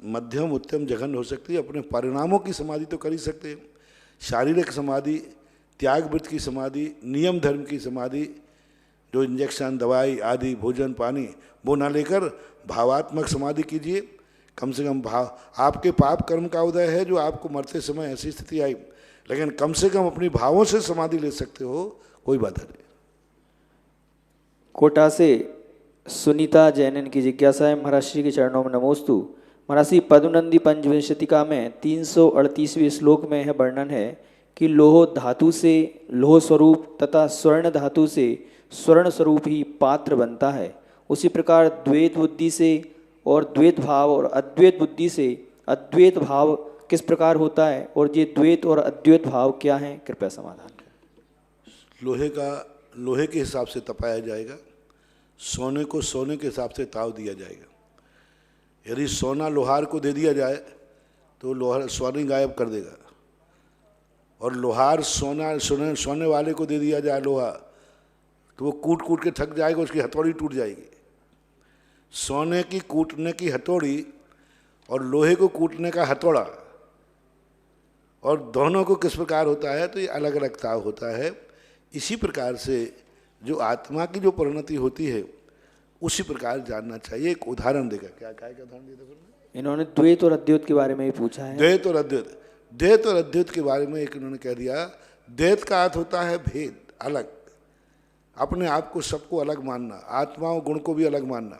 मध्यम उत्तम जघन्य हो सकती है। अपने परिणामों की समाधि तो कर ही सकते हैं। शारीरिक समाधि, त्याग वृत्त की समाधि, नियम धर्म की समाधि, जो इंजेक्शन दवाई आदि भोजन पानी वो ना लेकर भावात्मक समाधि कीजिए। कम से कम भाव, आपके पाप कर्म का उदय है जो आपको मरते समय ऐसी स्थिति आई, लेकिन कम से कम अपनी भावों से समाधि ले सकते हो, कोई बाधा नहीं। कोटा से सुनीता जैन की जिज्ञासा है, महाराज श्री के चरणों में नमोस्तु। महाराज श्री पद्मनंदी पंचविंशतिका में 338वें श्लोक में यह वर्णन है कि लोह धातु से लोह स्वरूप तथा स्वर्ण धातु से स्वर्ण स्वरूप ही पात्र बनता है। उसी प्रकार द्वैत बुद्धि से और द्वैत भाव और अद्वैत बुद्धि से अद्वैत भाव किस प्रकार होता है, और ये द्वैत और अद्वैत भाव क्या हैं? कृपया समाधान करें। लोहे के हिसाब से तपाया जाएगा, सोने को सोने के हिसाब से ताव दिया जाएगा। यदि सोना लोहार को दे दिया जाए तो लोहार सोने गायब कर देगा, और लोहार सोने वाले को दे दिया जाए लोहा, तो वो कूट कूट के थक जाएगा, उसकी हथौड़ी टूट जाएगी। सोने की कूटने की हथौड़ी और लोहे को कूटने का हथौड़ा, और दोनों को किस प्रकार होता है, तो ये अलग अलग ताव होता है। इसी प्रकार से जो आत्मा की जो परिणति होती है उसी प्रकार जानना चाहिए। एक उदाहरण देगा, क्या उदाहरण देगा? इन्होंने द्वैत और अद्वैत के बारे में ही पूछा है। द्वैत और अद्वैत के बारे में एक इन्होंने कह दिया। द्वैत का अर्थ होता है भेद, अलग, अपने आप को सबको अलग मानना, आत्माओं गुण को भी अलग मानना,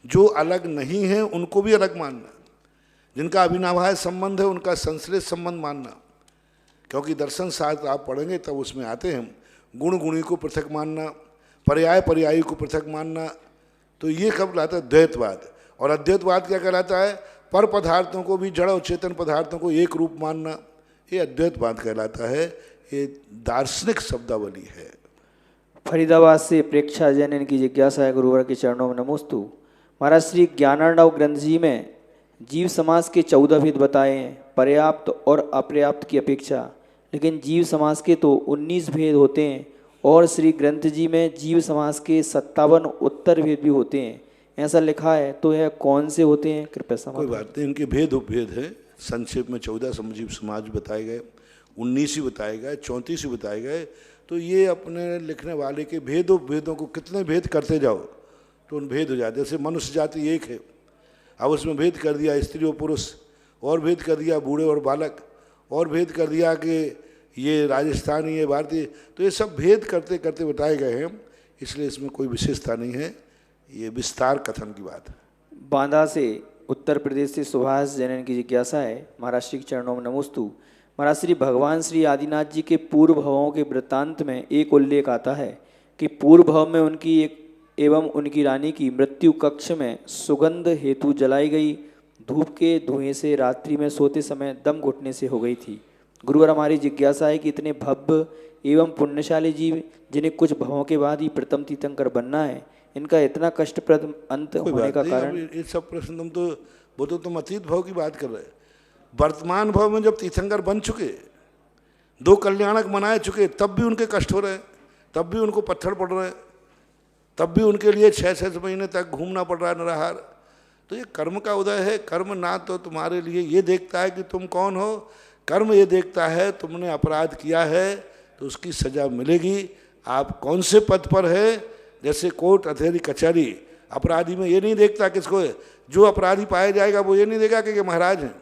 जो अलग नहीं है उनको भी अलग मानना, जिनका अभिनवाय संबंध है उनका संश्लेष संबंध मानना। क्योंकि दर्शन शास्त्र आप पढ़ेंगे तब उसमें आते हैं गुण गुणी को पृथक मानना, पर्याय पर्यायी को पृथक मानना। तो ये कब कहलाता है? द्वैतवाद। और अद्वैतवाद क्या कहलाता है? पर पदार्थों को भी, जड़ और चेतन पदार्थों को एक रूप मानना, ये अद्वैतवाद कहलाता है। ये दार्शनिक शब्दावली है। फरीदाबाद से प्रेक्षा जैन की जिज्ञासा है, गुरुवर के चरणों में नमोस्तु। महाराज श्री ज्ञानार्णव ग्रंथ जी में जीव समाज के 14 भेद बताए हैं, पर्याप्त और अपर्याप्त की अपेक्षा, लेकिन जीव समाज के तो 19 भेद होते हैं, और श्री ग्रंथ जी में जीव समाज के 57 उत्तर भेद भी होते हैं, ऐसा लिखा है। तो यह कौन से होते हैं? कृपया समाधान। कोई बात नहीं, इनके भेद उपभेद है। संक्षेप में 14 समजीव समाज बताए गए, 19 ही बताए गए, 34 ही बताए गए। तो ये अपने लिखने वाले के भेद उपभेदों को कितने भेद करते जाओ तो उन भेद हो जाते। जैसे मनुष्य जाति एक है, अब उसमें भेद कर दिया स्त्री और पुरुष, और भेद कर दिया बूढ़े और बालक, और भेद कर दिया कि ये राजस्थानी है भारतीय। तो ये सब भेद करते करते बताए गए हैं, इसलिए इसमें कोई विशेषता नहीं है, ये विस्तार कथन की बात है। बांदा से उत्तर प्रदेश से सुभाष जैन की जिज्ञासा है, महाराज श्री के चरणों में नमोस्तु। महाराज श्री भगवान श्री आदिनाथ जी के पूर्व भवों के वृत्तांत में एक उल्लेख आता है कि पूर्व भव में उनकी एक एवं उनकी रानी की मृत्यु कक्ष में सुगंध हेतु जलाई गई धूप के धुएं से रात्रि में सोते समय दम घुटने से हो गई थी। गुरुवर, हमारी जिज्ञासा है कि इतने भव्य एवं पुण्यशाली जीव, जिन्हें कुछ भवों के बाद ही प्रथम तीर्थंकर बनना है, इनका इतना कष्टप्रद अंत होने का कारण? ये सब प्रश्न तुम अतीत भाव की बात कर रहे हैं। वर्तमान भाव में जब तीर्थंकर बन चुके, 2 कल्याणक मनाए चुके, तब भी उनके कष्ट हो रहे, तब भी उनको पत्थर पड़ रहे, तब भी उनके लिए 6-6 महीने तक घूमना पड़ रहा है निराहार। तो ये कर्म का उदय है। कर्म ना तो तुम्हारे लिए ये देखता है कि तुम कौन हो, कर्म ये देखता है तुमने अपराध किया है तो उसकी सजा मिलेगी। आप कौन से पद पर है, जैसे कोर्ट अथेरी कचहरी, अपराधी में ये नहीं देखता किसको है। जो अपराधी पाया जाएगा वो ये नहीं देगा कि महाराज हैं,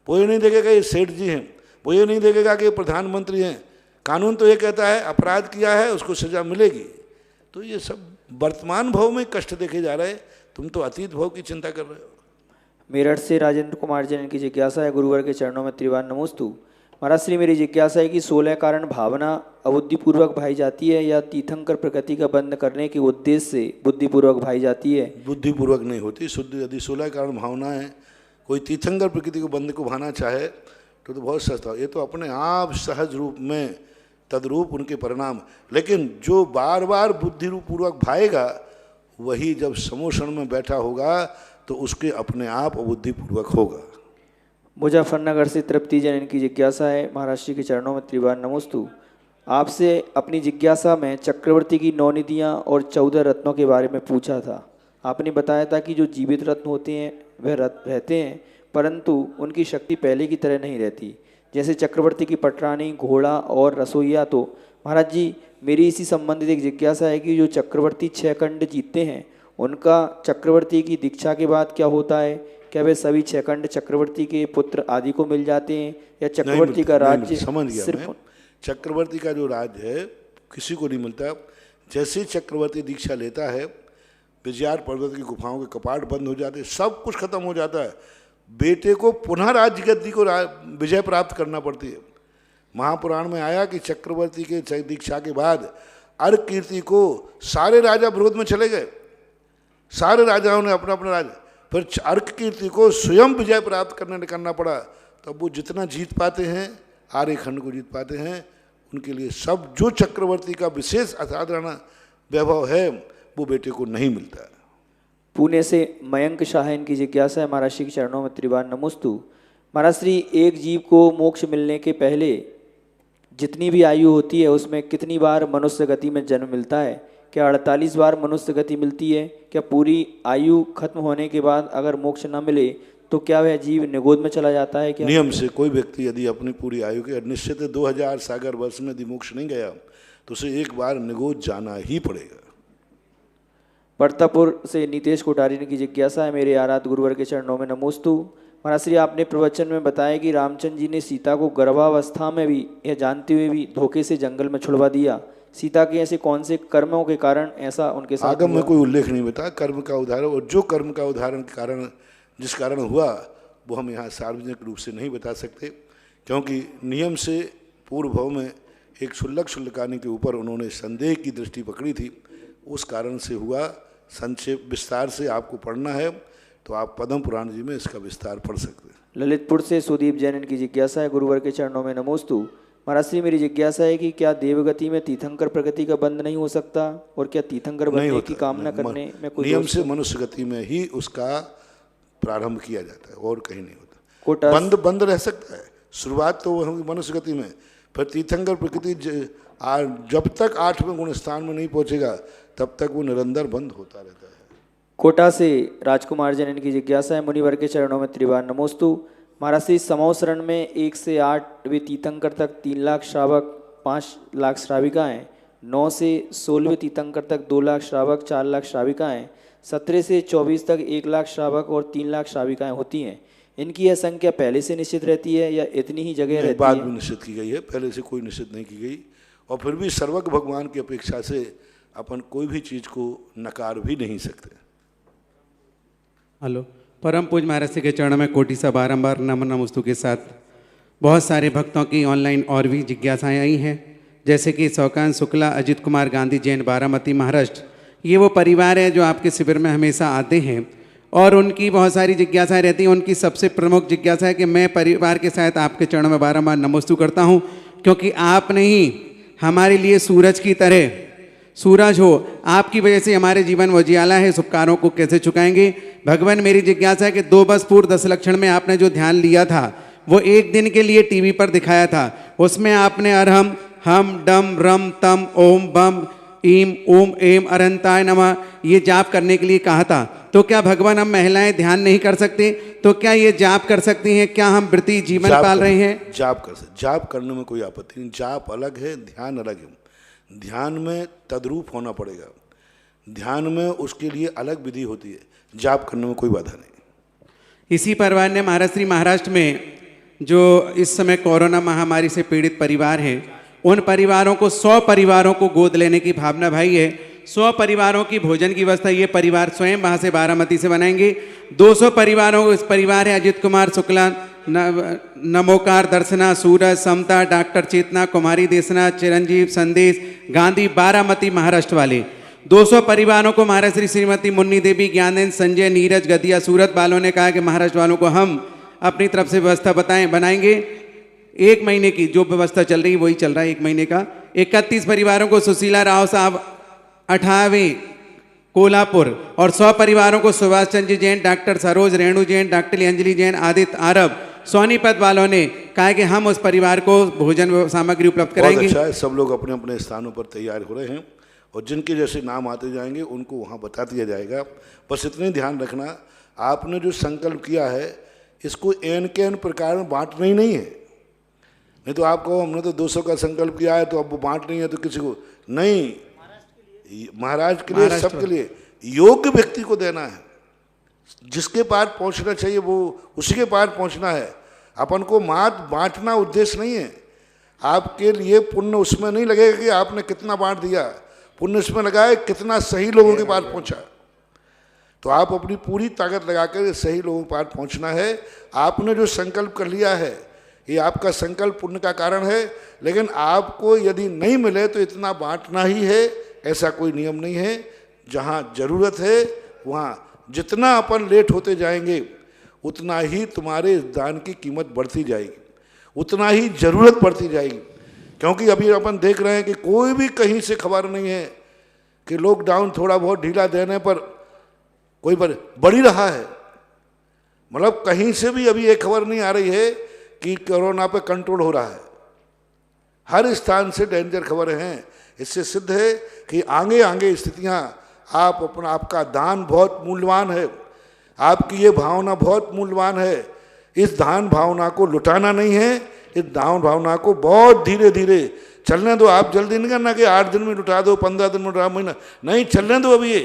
वो ये नहीं देखेगा ये सेठ जी हैं, वो ये नहीं देखेगा कि ये प्रधानमंत्री हैं। कानून तो ये कहता है अपराध किया है उसको सजा मिलेगी। तो ये सब वर्तमान भाव में कष्ट देखे जा रहे हैं, तुम तो अतीत भाव की चिंता कर रहे हो। मेरठ से राजेंद्र कुमार जैन की जिज्ञासा है, गुरुवर के चरणों में त्रिवार नमोस्तु। महाराज श्री, मेरी जिज्ञासा है कि 16 कारण भावना अबुद्धिपूर्वक भाई जाती है या तीर्थंकर प्रकृति का बंध करने के उद्देश्य से बुद्धिपूर्वक भाई जाती है? बुद्धिपूर्वक नहीं होती शुद्ध। यदि 16 कारण भावना है, कोई तीर्थंकर प्रकृति को बंध को भाना चाहे तो बहुत सस्ता हो। ये तो अपने आप सहज रूप में तद्रूप उनके परिणाम। लेकिन जो बार बार बुद्धि रूप पूर्वक भाएगा वही जब समोषण में बैठा होगा तो उसके अपने आप अबुद्धिपूर्वक होगा। मुजफ्फरनगर से तृप्ति जैन, इनकी जिज्ञासा है, महाराज जी के चरणों में त्रिवार नमोस्तु। आपसे अपनी जिज्ञासा में चक्रवर्ती की 9 निधियाँ और 14 रत्नों के बारे में पूछा था। आपने बताया था कि जो जीवित रत्न होते हैं वह रहते हैं, परंतु उनकी शक्ति पहले की तरह नहीं रहती। जैसे चक्रवर्ती की पटरानी, घोड़ा और रसोइया। तो महाराज जी, मेरी इसी संबंधित एक जिज्ञासा है कि जो चक्रवर्ती 6 खंड जीतते हैं, उनका चक्रवर्ती की दीक्षा के बाद क्या होता है? क्या वे सभी 6 खंड चक्रवर्ती के पुत्र आदि को मिल जाते हैं, या चक्रवर्ती का राज्य समझ गया सिर्फ मैं। चक्रवर्ती का जो राज्य है किसी को नहीं मिलता। जैसे ही चक्रवर्ती दीक्षा लेता है, विजयार पर्वत की गुफाओं के कपाट बंद हो जाते हैं, सब कुछ खत्म हो जाता है। बेटे को पुनः राज्य गद्दी को विजय प्राप्त करना पड़ती है। महापुराण में आया कि चक्रवर्ती के दीक्षा के बाद अर्क कीर्ति को सारे राजा विरोध में चले गए। सारे राजाओं ने अपना अपना राज्य, फिर अर्क कीर्ति को स्वयं विजय प्राप्त करना पड़ा। तब वो जितना जीत पाते हैं, आर्य खंड को जीत पाते हैं, उनके लिए सब जो चक्रवर्ती का विशेष असाधारण वैभव है वो बेटे को नहीं मिलता। पुणे से मयंक शाह, इनकी जिज्ञासा है, महाराज श्री के चरणों में त्रिवार नमोस्तु। महाराज श्री, एक जीव को मोक्ष मिलने के पहले जितनी भी आयु होती है उसमें कितनी बार मनुष्य गति में जन्म मिलता है? क्या 48 बार मनुष्य गति मिलती है? क्या पूरी आयु खत्म होने के बाद अगर मोक्ष न मिले तो क्या वह जीव निगोद में चला जाता है? क्या नियम से कोई व्यक्ति यदि अपनी पूरी आयु के निश्चित 2000 सागर वर्ष में यदि मोक्ष नहीं गया तो उसे एक बार निगोद जाना ही पड़ेगा। परतापुर से नीतेश कोठारी की जिज्ञासा है, मेरे आराध गुरुवर के चरणों में नमोस्तु। महाराज श्री, आपने प्रवचन में बताया कि रामचंद्र जी ने सीता को गर्भावस्था में भी, यह जानते हुए भी, धोखे से जंगल में छुड़वा दिया। सीता के ऐसे कौन से कर्मों के कारण ऐसा उनके साथ आगम में कोई उल्लेख नहीं बता कर्म का उदाहरण, और जो कर्म का उदाहरण के कारण जिस कारण हुआ वो हम यहाँ सार्वजनिक रूप से नहीं बता सकते, क्योंकि नियम से पूर्व भव में एक क्षुल्लक शुल्कानी के ऊपर उन्होंने संदेह की दृष्टि पकड़ी थी, उस कारण से हुआ। संक्षेप विस्तार से आपको पढ़ना है तो आप पद्म पुराण जी में इसका विस्तार पढ़ सकते हैं। ललितपुर से सुदीप जैन, इनकी जिज्ञासा है, गुरुवर के चरणों में नमोस्तु। महाराज श्री, मेरी जिज्ञासा है कि क्या देवगति में तीर्थंकर प्रकृति का बंध नहीं हो सकता, और क्या तीर्थंकर बनने की कामना करने में कोई नियम से मनुष्य गति में ही उसका प्रारंभ किया जाता है और कहीं नहीं होता। बंद रह सकता है, शुरुआत तो मनुष्य गति में, फिर तीर्थंकर प्रकृति जब तक 8वें गुण स्थान में नहीं पहुंचेगा तब तक वो निरंतर बंद होता रहता है। कोटा से राजकुमार जैन, इनकी जिज्ञासा है, मुनिवर के चरणों में त्रिवार नमोस्तु। महाराज श्री, समौ शरण में 1 से 8वें तीर्थंकर तक 3 लाख श्रावक, 5 लाख श्राविकाएँ, 9 से 16वें तीर्थंकर तक 2 लाख श्रावक, 4 लाख श्राविकाएँ, 17 से 24 तक 1 लाख श्रावक और 3 लाख श्राविकाएँ होती हैं। इनकी यह संख्या पहले से निश्चित रहती है या इतनी ही जगह रहती है? बाद में निश्चित की गई है, पहले से कोई निश्चित नहीं की गई। और फिर भी सर्वज्ञ भगवान की अपेक्षा से अपन कोई भी चीज़ को नकार भी नहीं सकते। हेलो, परम पूज महाराज के चरणों में कोटि सा बारंबार नमन नमस्तु के साथ बहुत सारे भक्तों की ऑनलाइन और भी जिज्ञासाएं आई हैं, जैसे कि सौकान शुक्ला, अजित कुमार गांधी जैन, बारामती, महाराष्ट्र। ये वो परिवार है जो आपके शिविर में हमेशा आते हैं और उनकी बहुत सारी जिज्ञासाएं रहती हैं। उनकी सबसे प्रमुख जिज्ञासा है कि मैं परिवार के साथ आपके चरणों में बारंबार नमस्तु करता हूँ, क्योंकि आप नहीं हमारे लिए सूरज की तरह सूरज हो, आपकी वजह से हमारे जीवन में उजियाला है, इस उपकारों को कैसे चुकाएंगे? भगवान, मेरी जिज्ञासा है कि 2 बस पूर्व 10 लक्षण में आपने जो ध्यान लिया था वो एक दिन के लिए टीवी पर दिखाया था, उसमें आपने अरहम, हम, डम, रम, तम, ओम, बम, ईम, ओम, एम, अरंताय नमः ये जाप करने के लिए कहा था। तो क्या भगवान हम महिलाएं ध्यान नहीं कर सकते? तो क्या ये जाप कर सकती हैं? क्या हम वृत्ति जीवन पाल रहे हैं? जाप कर सकते, जाप करने में कोई आपत्ति नहीं। जाप अलग है, ध्यान अलग है। ध्यान में तद्रूप होना पड़ेगा, ध्यान में उसके लिए अलग विधि होती है, जाप करने में कोई बाधा नहीं। इसी परिवार ने महाराज श्री महाराष्ट्र में जो इस समय कोरोना महामारी से पीड़ित परिवार हैं, उन परिवारों को 100 परिवारों को गोद लेने की भावना भाई है। 100 परिवारों की भोजन की व्यवस्था ये परिवार स्वयं वहाँ से बारामती से बनाएंगे। 200 परिवारों को, इस परिवार है अजित कुमार शुक्ला, नमोकार, दर्शना, सूरज, समता, डॉक्टर चेतना, कुमारी देसना, चिरंजीव, संदेश, गांधी, बारामती, महाराष्ट्र वाले 200 परिवारों को महाराज श्री श्रीमती मुन्नी देवी, ज्ञानेंद्र, संजय, नीरज, गदिया, सूरत वालों ने कहा कि महाराष्ट्र वालों को हम अपनी तरफ से व्यवस्था बनाएंगे। 1 महीने की जो व्यवस्था चल रही है वही चल रहा है, 1 महीने का। 31 परिवारों को सुशीला राव साहब 18वें कोल्हापुर और 100 परिवारों को सुभाष चंद्र जैन, डॉक्टर सरोज रेणु जैन, डॉक्टर अंजलि जैन, आदित्य आरब सोनीपत वालों ने कहा कि हम उस परिवार को भोजन सामग्री उपलब्ध बहुत कराएंगे। अच्छा है, सब लोग अपने अपने स्थानों पर तैयार हो रहे हैं और जिनके जैसे नाम आते जाएंगे उनको वहाँ बता दिया जाएगा। बस इतने ध्यान रखना, आपने जो संकल्प किया है इसको एन के एन प्रकार में बांटना ही नहीं है। नहीं तो आप कहो हमने तो 200 का संकल्प किया है तो अब वो बांट नहीं है तो किसी को नहीं, महाराज के लिए, सबके लिए योग्य व्यक्ति को देना है। जिसके पार पहुंचना चाहिए वो उसी के पार पहुंचना है। अपन को मात बांटना उद्देश्य नहीं है। आपके लिए पुण्य उसमें नहीं लगेगा कि आपने कितना बांट दिया, पुण्य उसमें लगा है कितना सही लोगों के पास पहुंचा। तो आप अपनी पूरी ताकत लगाकर सही लोगों के पास पहुंचना है। आपने जो संकल्प कर लिया है ये आपका संकल्प पुण्य का कारण है, लेकिन आपको यदि नहीं मिले तो इतना बांटना ही है, ऐसा कोई नियम नहीं है। जहाँ जरूरत है वहाँ जितना अपन लेट होते जाएंगे उतना ही तुम्हारे इस दान की कीमत बढ़ती जाएगी, उतना ही जरूरत बढ़ती जाएगी। क्योंकि अभी अपन देख रहे हैं कि कोई भी कहीं से खबर नहीं है कि लॉकडाउन थोड़ा बहुत ढीला देने पर कोई पर बढ़ ही रहा है। मतलब कहीं से भी अभी एक खबर नहीं आ रही है कि कोरोना पे कंट्रोल हो रहा है। हर स्थान से डेंजर खबरें हैं। इससे सिद्ध है कि आगे आगे स्थितियां आपका दान बहुत मूल्यवान है, आपकी ये भावना बहुत मूल्यवान है। इस दान भावना को लुटाना नहीं है, इस दान भावना को बहुत धीरे धीरे चलने दो। आप जल्दी नहीं करना कि 8 दिन में लुटा दो, 15 दिन में लुटा, महीना नहीं, चलने दो। अभी ये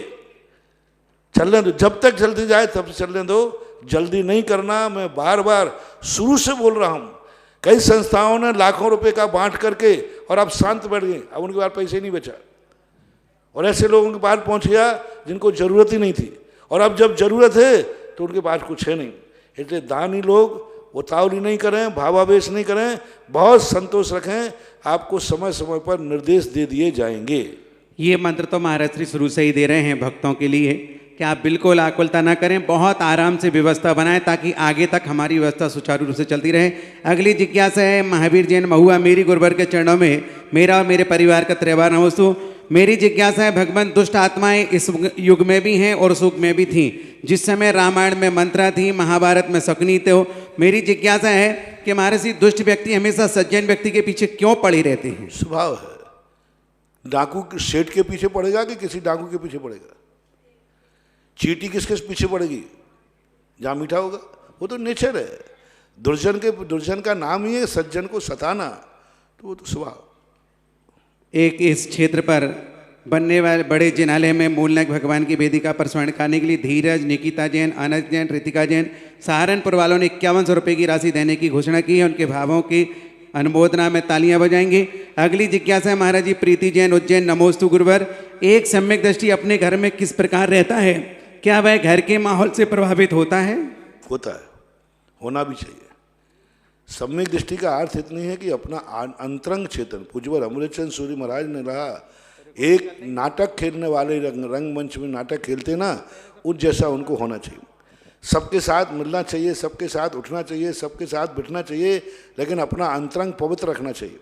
चलने दो, जब तक चलती जाए तब चलने दो, जल्दी नहीं करना। मैं बार बार शुरू से बोल रहा हूँ। कई संस्थाओं ने लाखों रुपए का बांट करके और अब शांत बैठ गए, अब उनके पास पैसे नहीं बचा और ऐसे लोगों के पास पहुंच गया जिनको जरूरत ही नहीं थी, और अब जब जरूरत है तो उनके पास कुछ है नहीं। इसलिए दानी लोग उतावली नहीं करें, भावावेश नहीं करें, बहुत संतोष रखें। आपको समय समय पर निर्देश दे दिए जाएंगे। ये मंत्र तो महाराज श्री शुरू से ही दे रहे हैं भक्तों के लिए कि आप बिल्कुल आकुलता ना करें, बहुत आराम से व्यवस्था बनाएं ताकि आगे तक हमारी व्यवस्था सुचारू रूप से चलती रहे। अगली जिज्ञासा है महावीर जैन महुआ, मेरी गुरुवर के चरणों में मेरा और मेरे परिवार का त्रैवार नमस्तु। मेरी जिज्ञासा है, भगवान दुष्ट आत्माएं इस युग में भी हैं और उस युग में भी थीं। जिस समय रामायण में मंत्रा थी, महाभारत में शकुनी थे। मेरी जिज्ञासा है कि महाराज जी दुष्ट व्यक्ति हमेशा सज्जन व्यक्ति के पीछे क्यों पड़े रहते हैं? स्वभाव है। डाकू सेठ के पीछे पड़ेगा कि किसी डाकू के पीछे पड़ेगा? चींटी किसके पीछे पड़ेगी? जहाँ मीठा होगा, वो तो नेचर है। दुर्जन का नाम ही है सज्जन को सताना, तो वो तो स्वभाव। एक इस क्षेत्र पर बनने वाले बड़े जिनालय में मूलनायक भगवान की वेदिका पर स्वर्ण करने के लिए धीरज, निकिता जैन, अनंत जैन, रितिका जैन, सहारनपुर वालों ने 5100 रुपये की राशि देने की घोषणा की है। उनके भावों की अनुमोदना में तालियां बजाएंगे। अगली जिज्ञासा है महाराज जी, प्रीति जैन, उज्जैन, नमोस्तु गुरुवर। एक सम्यक दृष्टि अपने घर में किस प्रकार रहता है? क्या वह घर के माहौल से प्रभावित होता है? होता है, होना भी चाहिए। सम्यक दृष्टि का अर्थ इतनी है कि अपना अंतरंग चेतन, पूज्यवर अमृतचंद सूरी महाराज ने कहा, एक नाटक खेलने वाले रंगमंच में नाटक खेलते ना, उस जैसा उनको होना चाहिए। सबके साथ मिलना चाहिए, सबके साथ उठना चाहिए, सबके साथ बैठना चाहिए, लेकिन अपना अंतरंग पवित्र रखना चाहिए।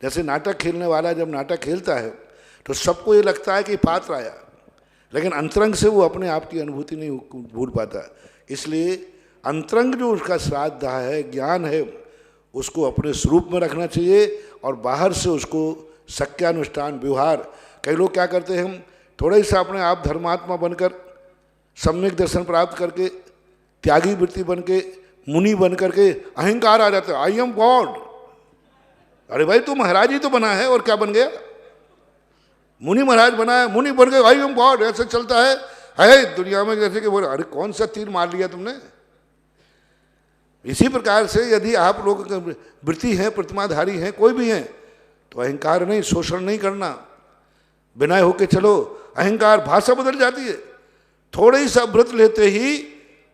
जैसे नाटक खेलने वाला जब नाटक खेलता है तो सबको ये लगता है कि पात्र आया, लेकिन अंतरंग से वो अपने आप की अनुभूति नहीं भूल पाता। इसलिए अंतरंग जो उसका श्राद्ध है, ज्ञान है, उसको अपने स्वरूप में रखना चाहिए और बाहर से उसको शक्यानुष्ठान व्यवहार। कई लोग क्या करते हैं, हम थोड़ा सा अपने आप धर्मात्मा बनकर, सम्यक दर्शन प्राप्त करके, त्यागी वृत्ति बन के, मुनि बन करके अहंकार आ जाता है, आई एम गॉड। अरे भाई तू महाराज ही तो बना है, और क्या बन गया? मुनि महाराज बना है, मुनि बन गए, आई एम गॉड। ऐसे चलता है दुनिया में, जैसे कि बोले अरे कौन सा तीर मार लिया तुमने। इसी प्रकार से यदि आप लोग वृत्ति हैं, प्रतिमाधारी हैं, कोई भी हैं, तो अहंकार नहीं, शोषण नहीं करना, विनय होके चलो। अहंकार भाषा बदल जाती है, थोड़े ही सा व्रत लेते ही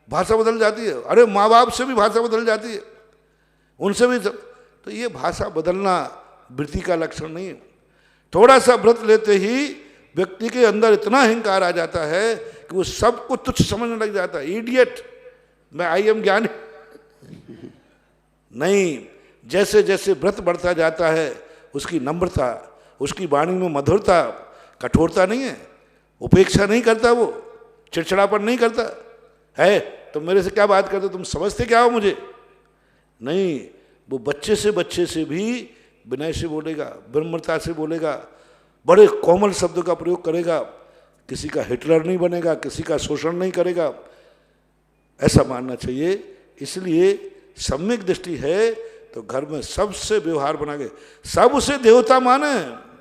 भाषा बदल जाती है। अरे माँ बाप से भी भाषा बदल जाती है, उनसे भी। तो ये भाषा बदलना वृत्ति का लक्षण नहीं है। थोड़ा सा व्रत लेते ही व्यक्ति के अंदर इतना अहंकार आ जाता है कि वो सबको तुच्छ समझने लग जाता है। इडियट, मैं आई एम ज्ञानी नहीं। जैसे जैसे व्रत बढ़ता जाता है उसकी नम्रता, उसकी वाणी में मधुरता, कठोरता नहीं है, उपेक्षा नहीं करता, वो चिड़चिड़ापन नहीं करता है। तो मेरे से क्या बात करते, तुम समझते क्या हो मुझे? नहीं, वो बच्चे से भी विनय से बोलेगा, विनम्रता से बोलेगा, बड़े कोमल शब्द का प्रयोग करेगा, किसी का हिटलर नहीं बनेगा, किसी का शोषण नहीं करेगा, ऐसा मानना चाहिए। इसलिए सम्यक दृष्टि है तो घर में सबसे व्यवहार बना के सब उसे देवता माने।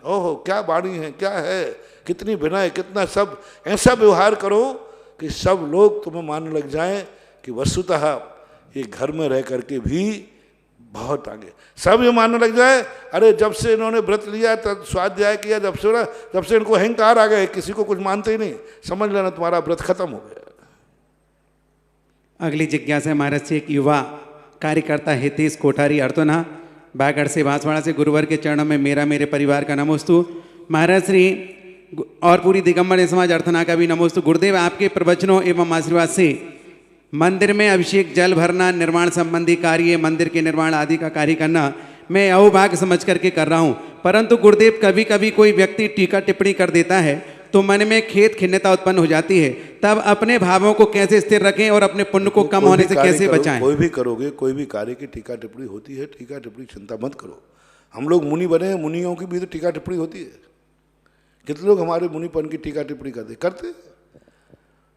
ओहो क्या वाणी है, क्या है, कितनी विनय, कितना सब, ऐसा व्यवहार करो कि सब लोग तुम्हें मानने लग जाएं कि वस्तुतः ये घर में रह करके भी बहुत आगे। सब ये मानने लग जाए, अरे जब से इन्होंने व्रत लिया, तब स्वाध्याय किया, जब से इनको अहंकार आ गए, किसी को कुछ मानते ही नहीं, समझ लेना तुम्हारा व्रत खत्म हो गया। अगली जिज्ञासा महाराज से एक युवा कार्यकर्ता हितेश कोठारी अर्तोना बागड़ से बांसवाड़ा से गुरुवर के चरणों में मेरा मेरे परिवार का नमोस्तु। महाराज श्री और पूरी दिगंबर समाज अर्थना का भी नमोस्तु। गुरुदेव आपके प्रवचनों एवं आशीर्वाद से मंदिर में अभिषेक जल भरना, निर्माण संबंधी कार्य, मंदिर के निर्माण आदि का कार्य करना मैं अहोभाग्य समझ करके कर रहा हूँ। परंतु गुरुदेव कभी कभी कोई व्यक्ति टीका टिप्पणी कर देता है तो मन में खेद खिन्नता उत्पन्न हो जाती है, तब अपने भावों को कैसे स्थिर रखें और अपने पुण्य को कम होने से कैसे बचाएं? कोई भी करोगे, कोई भी कार्य की टीका टिप्पणी होती है, टीका टिप्पणी चिंता मत करो। हम लोग मुनि बने हैं, मुनियों की भी तो टीका टिप्पणी होती है। कितने लोग हमारे मुनिपन की टीका टिप्पणी करते।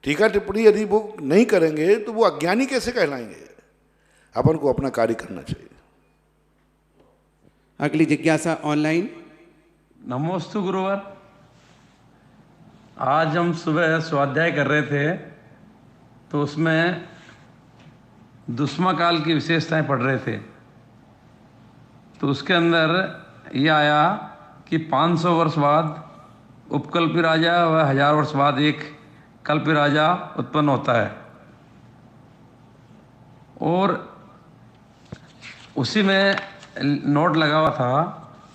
टीका टिप्पणी यदि वो नहीं करेंगे तो वो अज्ञानी कैसे कहलाएंगे? अपन को अपना कार्य करना चाहिए। अगली जिज्ञासा ऑनलाइन। नमोस्तु गुरुवर, आज हम सुबह स्वाध्याय कर रहे थे तो उसमें दुष्मा काल की विशेषताएं पढ़ रहे थे, तो उसके अंदर ये आया कि 500 वर्ष बाद उपकल्पी राजा व 1000 वर्ष बाद एक कल्पी राजा उत्पन्न होता है, और उसी में नोट लगा हुआ था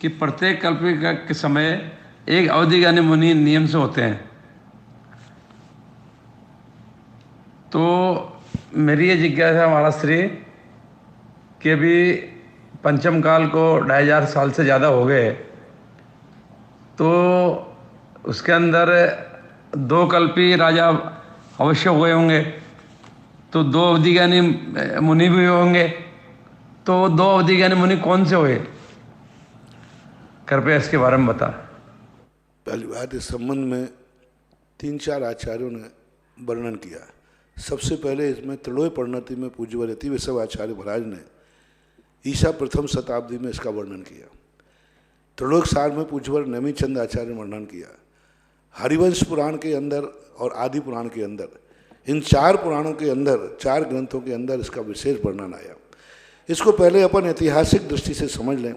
कि प्रत्येक कल्पी के समय एक अवधि ज्ञानी मुनि नियम से होते हैं। तो मेरी ये जिज्ञासा महाराज श्री कि अभी पंचम काल को 2500 साल से ज़्यादा हो गए, तो उसके अंदर 2 कल्पी राजा अवश्य हुए होंगे, तो 2 अवधि ज्ञानी मुनि भी होंगे, तो 2 अवधि ज्ञानी मुनि कौन से हुए? कृपया इसके बारे में बता। पहली बात, इस संबंध में 3-4 आचार्यों ने वर्णन किया। सबसे पहले इसमें त्रिलोय परिणति में पूज्यवर यति विश्व आचार्य महाराज ने ईसा प्रथम शताब्दी में इसका वर्णन किया। त्रिलोक सार में पूज्यवर नेमी चंद आचार्य ने वर्णन किया। हरिवंश पुराण के अंदर और आदि पुराण के अंदर, इन 4 पुराणों के अंदर, 4 ग्रंथों के अंदर इसका विशेष वर्णन आया। इसको पहले अपन ऐतिहासिक दृष्टि से समझ लें।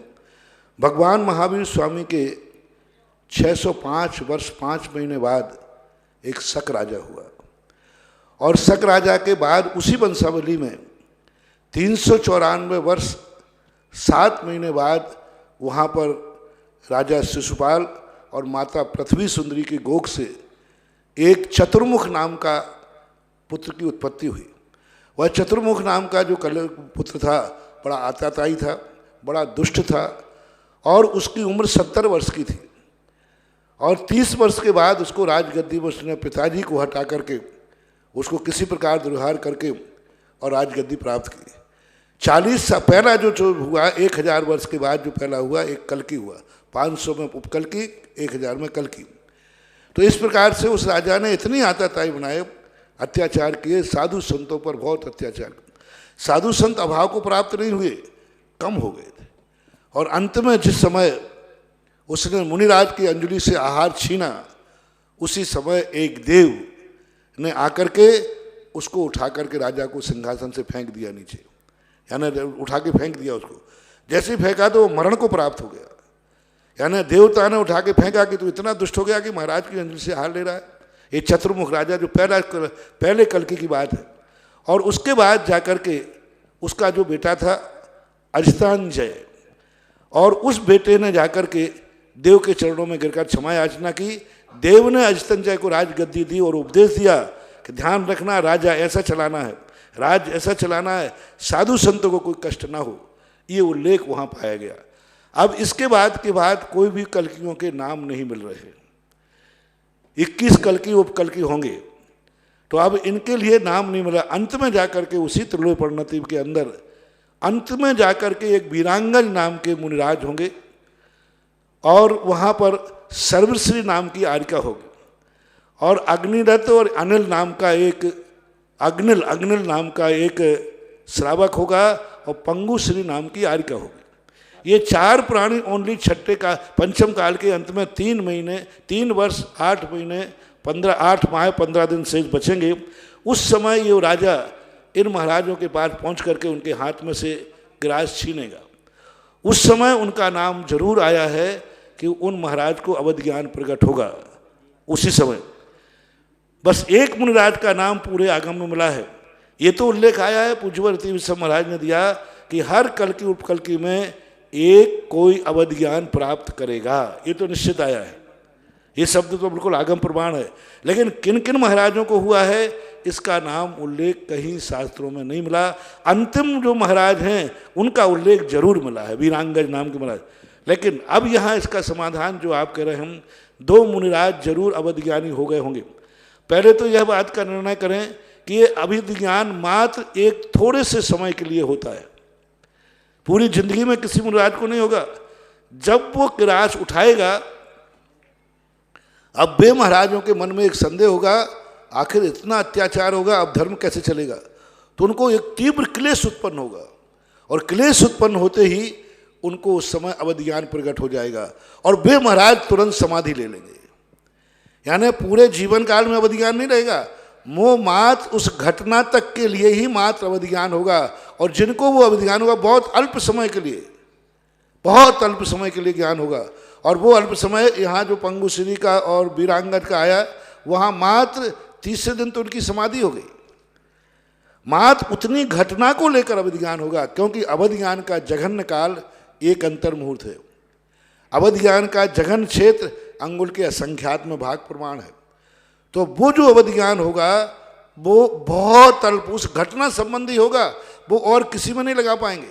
भगवान महावीर स्वामी के 605 वर्ष 5 महीने बाद एक शक राजा हुआ, और शक राजा के बाद उसी वंशावली में 394 वर्ष 7 महीने बाद वहाँ पर राजा शिशुपाल और माता पृथ्वी सुंदरी के गोग से एक चतुर्मुख नाम का पुत्र की उत्पत्ति हुई। वह चतुर्मुख नाम का जो पुत्र था बड़ा आताताई था, बड़ा दुष्ट था, और उसकी उम्र 70 वर्ष की थी, और 30 वर्ष के बाद उसको राजगद्दी में उसने पिताजी को हटा करके उसको किसी प्रकार दुर्व्यवहार करके और राजगद्दी प्राप्त की। 40 पहला जो हुआ, 1000 वर्ष के बाद जो पहला हुआ, एक कल्की हुआ। 500 में उपकल्की, 1000 में कल्की। तो इस प्रकार से उस राजा ने इतनी आताताई बनाए, अत्याचार किए, साधु संतों पर बहुत अत्याचार। साधु संत अभाव को प्राप्त नहीं हुए, कम हो गए थे, और अंत में जिस समय उसने मुनिराज की अंजलि से आहार छीना, उसी समय एक देव ने आकर के उसको उठा करके राजा को सिंहासन से फेंक दिया नीचे, यानी उठा के फेंक दिया उसको। जैसे ही फेंका तो वो मरण को प्राप्त हो गया, यानी देवता ने उठा के फेंका कि तू इतना दुष्ट हो गया कि महाराज की अंजलि से आहार ले रहा है। ये चतुर्मुख राजा जो पहले कल्की की बात है। और उसके बाद जाकर के उसका जो बेटा था अजितांजय, और उस बेटे ने जाकर के देव के चरणों में गिरकर क्षमा याचना की। देव ने अजितांजय को राजगद्दी दी और उपदेश दिया कि ध्यान रखना, राजा ऐसा चलाना है, राज ऐसा चलाना है, साधु संतों को कोई कष्ट ना हो। ये उल्लेख वहाँ पाया गया। अब इसके बाद के बाद कोई भी कल्कियों के नाम नहीं मिल रहे। 21 कल्की उपकल्की होंगे, तो अब इनके लिए नाम नहीं मिला। अंत में जाकर के उसी त्रिलोय परिणति के अंदर अंत में जाकर के एक वीरांगन नाम के मुनिराज होंगे और वहाँ पर सर्वश्री नाम की आर्यिका होगी और अग्निरथ और अनिल नाम का एक अग्निल नाम का एक श्रावक होगा और पंगुश्री नाम की आर्यिका होगी। ये 4 प्राणी ओनली छठे का पंचम काल के अंत में 3 वर्ष 8 महीने 8 माह 15 दिन शेष बचेंगे। उस समय ये राजा इन महाराजों के पास पहुंच करके उनके हाथ में से ग्रास छीनेगा। उस समय उनका नाम जरूर आया है कि उन महाराज को अवध ज्ञान प्रकट होगा उसी समय। बस एक मुनिराज का नाम पूरे आगम में मिला है। ये तो उल्लेख आया है पूज्यवर अति विश्व महाराज ने दिया कि हर कल्कि उपकल्कि में एक कोई अवध ज्ञान प्राप्त करेगा, ये तो निश्चित आया है। ये शब्द तो बिल्कुल आगम प्रमाण है। लेकिन किन किन महाराजों को हुआ है इसका नाम उल्लेख कहीं शास्त्रों में नहीं मिला। अंतिम जो महाराज हैं उनका उल्लेख जरूर मिला है, वीरांगज नाम के महाराज। लेकिन अब यहाँ इसका समाधान जो आप कह रहे हैं, हम 2 मुनिराज जरूर अवध ज्ञानी हो गए होंगे। पहले तो यह बात का निर्णय करें कि ये अवध ज्ञान मात्र एक थोड़े से समय के लिए होता है, पूरी जिंदगी में किसी मुनिराज को नहीं होगा। जब वो किरास उठाएगा, अब बे महाराजों के मन में एक संदेह होगा, आखिर इतना अत्याचार होगा, अब धर्म कैसे चलेगा। तो उनको एक तीव्र क्लेश उत्पन्न होगा और क्लेश उत्पन्न होते ही उनको उस समय अवध ज्ञान प्रकट हो जाएगा और बे महाराज तुरंत समाधि ले लेंगे। यानी पूरे जीवन काल में अवध ज्ञान नहीं रहेगा, वो मात्र उस घटना तक के लिए ही मात्र अवध ज्ञान होगा। और जिनको वो अवध ज्ञान होगा बहुत अल्प समय के लिए, बहुत अल्प समय के लिए ज्ञान होगा। और वो अल्प समय यहाँ जो पंगुश्री का और वीरांगद का आया, वहाँ मात्र 30 दिन तो उनकी समाधि हो गई। मात्र उतनी घटना को लेकर अवध ज्ञान होगा, क्योंकि अवध ज्ञान का जघन्य काल एक अंतर मुहूर्त है। अवध ज्ञान का जघन क्षेत्र अंगुल के असंख्यात्म भाग प्रमाण है। तो वो जो अवध ज्ञान होगा वो बहुत अल्प उस घटना संबंधी होगा, वो और किसी में नहीं लगा पाएंगे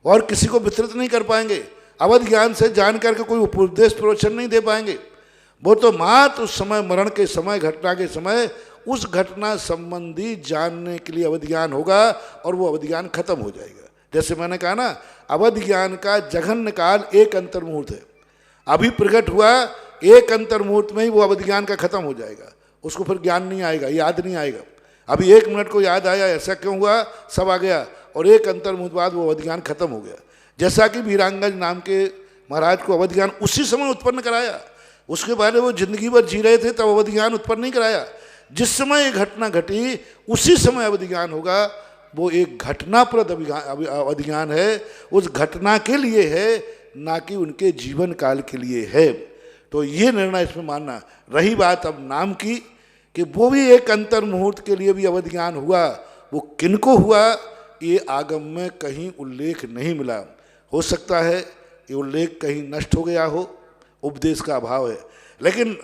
और किसी को वितरित नहीं कर पाएंगे। अवध ज्ञान से जान करके कोई उपदेश प्रवचन नहीं दे पाएंगे। वो तो मात्र उस समय मरण के समय, घटना के समय उस घटना संबंधी जानने के लिए अवध ज्ञान होगा और वो अवध ज्ञान खत्म हो जाएगा। जैसे मैंने कहा ना, अवध ज्ञान का जघन्य काल एक अंतर मुहूर्त है। अभी प्रकट हुआ, एक अंतर मुहूर्त में ही वो अवध ज्ञान का खत्म हो जाएगा, उसको फिर ज्ञान नहीं आएगा, याद नहीं आएगा। अभी 1 मिनट को याद आया, ऐसा क्यों हुआ, सब आ गया और एक अंतर मुहूर्त बाद वो अवध ज्ञान खत्म हो गया। जैसा कि वीरांगज नाम के महाराज को अवध ज्ञान उसी समय उत्पन्न कराया, उसके पहले वो जिंदगी भर जी रहे थे तब अवध ज्ञान उत्पन्न नहीं कराया। जिस समय ये घटना घटी उसी समय अवध ज्ञान होगा। वो एक घटनाप्रद अवध ज्ञान है, उस घटना के लिए है, ना कि उनके जीवन काल के लिए है। तो ये निर्णय इसमें मानना। रही बात अब नाम की, कि वो भी एक अंतर मुहूर्त के लिए भी अवध ज्ञान हुआ, वो किनको हुआ ये आगम में कहीं उल्लेख नहीं मिला। हो सकता है ये उल्लेख कहीं नष्ट हो गया हो, उपदेश का अभाव है, लेकिन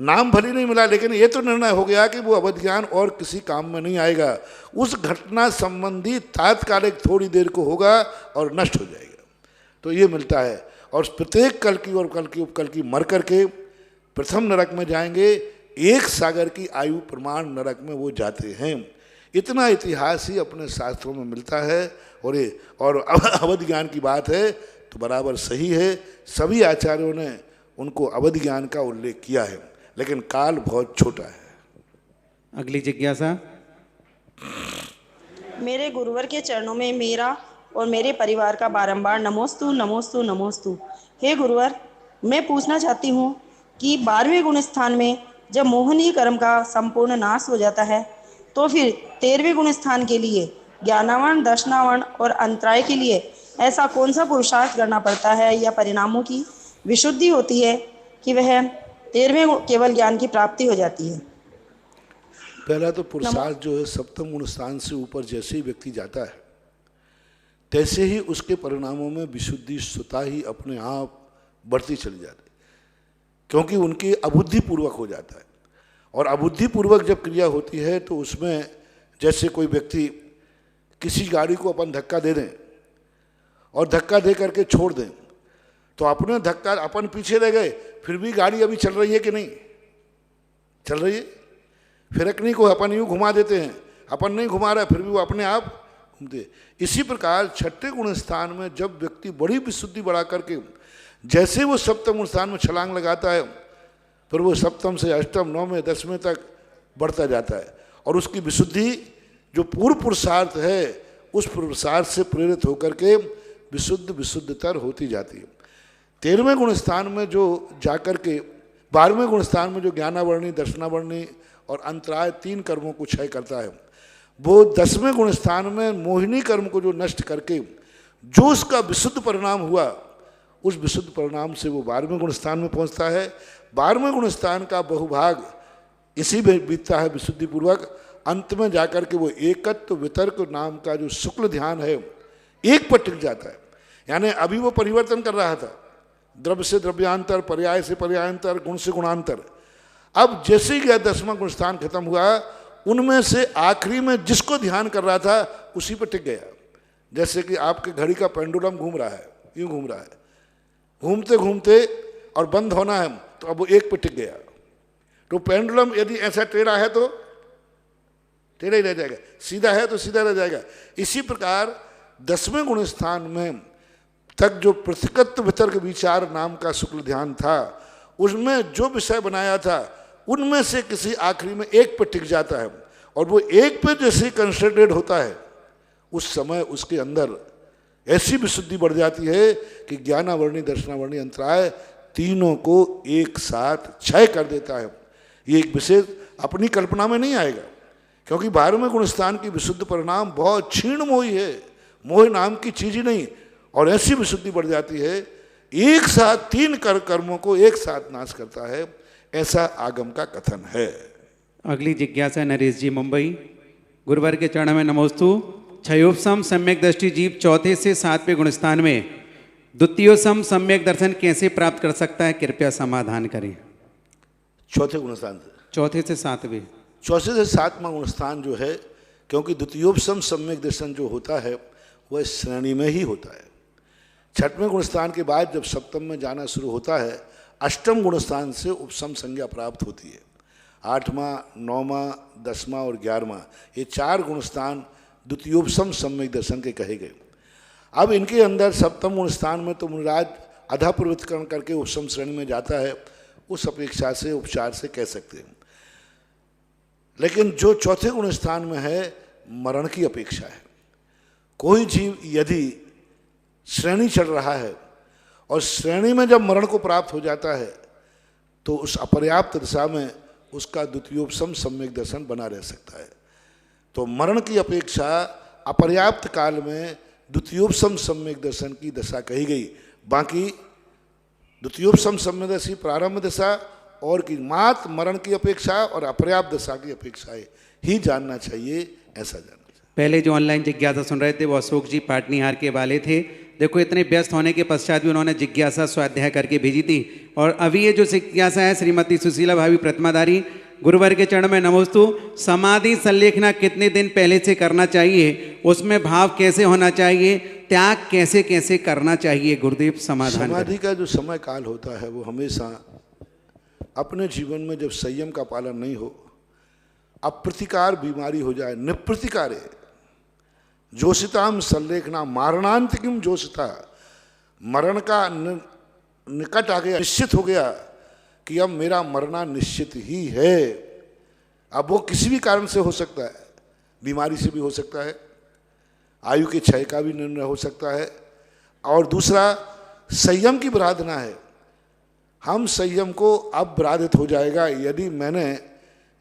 नाम भले नहीं मिला, लेकिन ये तो निर्णय हो गया कि वो अवध ज्ञान और किसी काम में नहीं आएगा। उस घटना संबंधी तात्कालिक थोड़ी देर को होगा और नष्ट हो जाएगा। तो ये मिलता है। और प्रत्येक कल्कि और कल्कि उपकल्कि मर करके प्रथम नरक में जाएंगे, 1 सागर की आयु प्रमाण नरक में वो जाते हैं। इतना इतिहास ही अपने शास्त्रों में मिलता है। और अवध ज्ञान की बात है तो बराबर सही है। सभी आचार्यों ने उनको अवध ज्ञान का उल्लेख किया है, लेकिन काल बहुत छोटा है। अगली जिज्ञासा। मेरे गुरुवर के चरणों में मेरा और मेरे परिवार का बारंबार नमोस्तु नमोस्तु नमोस्तु। हे गुरुवर, मैं पूछना चाहती हूँ कि 12वें गुण स्थान में जब मोहनीय कर्म का संपूर्ण नाश हो जाता है, तो फिर 13वें गुण स्थान के लिए ज्ञानावरण, दर्शनावरण और अंतराय के लिए ऐसा कौन सा पुरुषार्थ करना पड़ता है या परिणामों की विशुद्धि होती है कि वह 13वें केवल ज्ञान की प्राप्ति हो जाती है? पहला तो पुरुषार्थ जो है सप्तम गुण स्थान से ऊपर जैसे ही व्यक्ति जाता है, तैसे ही उसके परिणामों में विशुद्धि स्वतः ही अपने आप बढ़ती चली जाती है, क्योंकि उनकी अबुद्धिपूर्वक हो जाता है। और अबुद्धिपूर्वक जब क्रिया होती है तो उसमें जैसे कोई व्यक्ति किसी गाड़ी को अपन धक्का दे दें और धक्का दे करके छोड़ दें, तो अपने धक्का अपन पीछे रह गए, फिर भी गाड़ी अभी चल रही है कि नहीं चल रही है। फिरकनी को अपन यूँ घुमा देते हैं, अपन नहीं घुमा रहा, फिर भी वो अपने आप घूमते। इसी प्रकार छठे गुण स्थान में जब व्यक्ति बड़ी विशुद्धि बढ़ा करके, जैसे वो सप्तम गुण स्थान में छलांग लगाता है, फिर वो सप्तम से अष्टम, नौवें, दसवें तक बढ़ता जाता है, और उसकी विशुद्धि जो पूर्व पुरुषार्थ है उस पुरुषार्थ से प्रेरित होकर के विशुद्धतर होती जाती है। 13वें गुण स्थान में जो जाकर के 12वें गुण स्थान में जो ज्ञानावर्णी, दर्शनावर्णी और अंतराय 3 कर्मों को क्षय करता है, वो 10वें गुण स्थान में मोहिनी कर्म को जो नष्ट करके जो उसका विशुद्ध परिणाम हुआ, उस विशुद्ध परिणाम से वो 12वें गुण स्थान में पहुंचता है। 12वें गुण स्थान का बहुभाग इसी में बीतता है विशुद्धिपूर्वक। अंत में जाकर के वो एकत्व वितर्क नाम का जो शुक्ल ध्यान है एक पर टिक जाता है। यानी अभी वो परिवर्तन कर रहा था, द्रव्य से द्रव्यांतर, पर्याय से पर्यायांतर, गुण से गुणांतर। अब जैसे ही गया 10वां गुण स्थान खत्म हुआ, उनमें से आखिरी में जिसको ध्यान कर रहा था उसी पर टिक गया। जैसे कि आपके घड़ी का पेंडुलम घूम रहा है, यूं घूम रहा है, घूमते घूमते और बंद होना है तो अब वो एक पर टिक गया। तो पेंडुलम यदि ऐसा टेढ़ा है तो टेढ़ा ही रह जाएगा, सीधा है तो सीधा रह जाएगा। इसी प्रकार 10वें गुण स्थान में तक जो पृथकत्व वितर्क विचार नाम का शुक्ल ध्यान था, उसमें जो विषय बनाया था उनमें से किसी आखिरी में एक पर टिक जाता है, और वो एक पे जैसे कंसंट्रेटेड होता है उस समय उसके अंदर ऐसी विशुद्धि बढ़ जाती है कि ज्ञानावर्णी, दर्शनावर्णी, अंतराय तीनों को एक साथ क्षय कर देता है। ये एक विशेष अपनी कल्पना में नहीं आएगा, क्योंकि 12वें गुण स्थान की विशुद्ध परिणाम बहुत क्षीण मोही है, मोह नाम की चीज ही नहीं, और ऐसी विशुद्धि बढ़ जाती है एक साथ 3 कर्मों को एक साथ नाश करता है, ऐसा आगम का कथन है। अगली जिज्ञासा नरेश जी, मुंबई। गुरुवर के चरण में नमोस्तु। क्षयोपम सम्यक दृष्टि जीव 4 से 7वें गुण स्थान में द्वितीयोपम सम्यक दर्शन कैसे प्राप्त कर सकता है, कृपया समाधान करें। चौथे गुण स्थान से 4 से 7वें, 4 से 7वां गुण स्थान जो है, क्योंकि द्वितीयोपम सम्यक दर्शन जो होता है वह श्रेणी में ही होता है। 6वें गुण स्थान के बाद जब सप्तम में जाना शुरू होता है, अष्टम गुण स्थान से उपसम संज्ञा प्राप्त होती है। 8वां, 9वां, 10वां और 11वां ये 4 गुण स्थान द्वितीयोपम सम्यक दर्शन के कहे गए। अब इनके अंदर सप्तम गुण स्थान में तो मुनिराज अधा प्रवृत्तिकरण करके उपसम श्रेणी में जाता है, उस अपेक्षा से उपचार से कह सकते हैं। लेकिन जो चौथे गुण स्थान में है, मरण की अपेक्षा है। कोई जीव यदि श्रेणी चढ़ रहा है और श्रेणी में जब मरण को प्राप्त हो जाता है, तो उस अपर्याप्त दशा में उसका द्वितीयोपम सम्यक दर्शन बना रह सकता है। तो मरण की अपेक्षा अपर्याप्त काल में द्वितीयोपम सम्यक दर्शन की दशा कही गई। बाकी द्वितीयोपम सम्यक दर्शी प्रारंभ दशा और की मात्र मरण की अपेक्षा और अपर्याप्त दशा की अपेक्षा ही जानना चाहिए, ऐसा जानना चाहिए। पहले जो ऑनलाइन जिज्ञासा सुन रहे थे वो अशोक जी पाटनीहार के वाले थे। देखो इतने व्यस्त होने के पश्चात भी उन्होंने जिज्ञासा स्वाध्याय करके भेजी थी। और अभी ये जो जिज्ञासा है श्रीमती सुशीला भाभी प्रतिमाधारी, गुरुवर के चरण में नमोस्तु। समाधि संलेखना कितने दिन पहले से करना चाहिए, उसमें भाव कैसे होना चाहिए, त्याग कैसे कैसे करना चाहिए, गुरुदेव समाधान। समाधि का जो समय काल होता है वो हमेशा अपने जीवन में जब संयम का पालन नहीं हो, अप्रतिकार बीमारी हो जाए, निप्रतिकारे जोशिताम संलेखना मारणांतिकिम जोशिता, मरण का निकट आ गया, निश्चित हो गया कि अब मेरा मरना निश्चित ही है। अब वो किसी भी कारण से हो सकता है, बीमारी से भी हो सकता है, आयु के क्षय का भी निर्णय हो सकता है, और दूसरा संयम की बाधना है। हम संयम को अब बाधित हो जाएगा यदि मैंने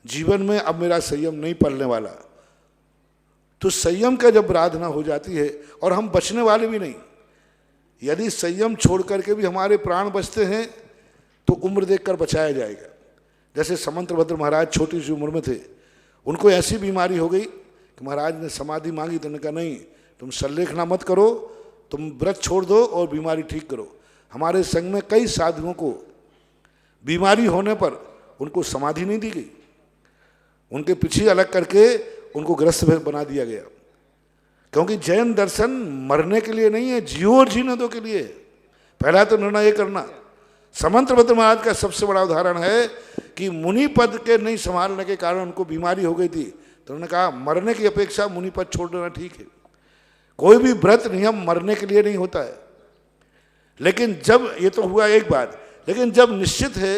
जीवन में अब मेरा संयम नहीं पलने वाला, तो संयम का जब बाधना हो जाती है और हम बचने वाले भी नहीं। यदि संयम छोड़ करके भी हमारे प्राण बचते हैं तो उम्र देखकर बचाया जाएगा। जैसे समंतभद्र महाराज छोटी सी उम्र में थे, उनको ऐसी बीमारी हो गई कि महाराज ने समाधि मांगी तो उन्होंने कहा नहीं, तुम संलेखना मत करो, तुम व्रत छोड़ दो और बीमारी ठीक करो। हमारे संग में कई साधुओं को बीमारी होने पर उनको समाधि नहीं दी गई, उनके पीछे अलग करके उनको ग्रस्त बना दिया गया। क्योंकि जैन दर्शन मरने के लिए नहीं है, जियो और जीने दो के लिए। पहला तो निर्णय ये करना। समंतभद्र महाराज का सबसे बड़ा उदाहरण है कि मुनि पद के नहीं संभालने के कारण उनको बीमारी हो गई थी, तो उन्होंने कहा मरने की अपेक्षा मुनि पद छोड़ देना ठीक है। कोई भी व्रत नियम मरने के लिए नहीं होता है। लेकिन जब ये तो हुआ एक बात, लेकिन जब निश्चित है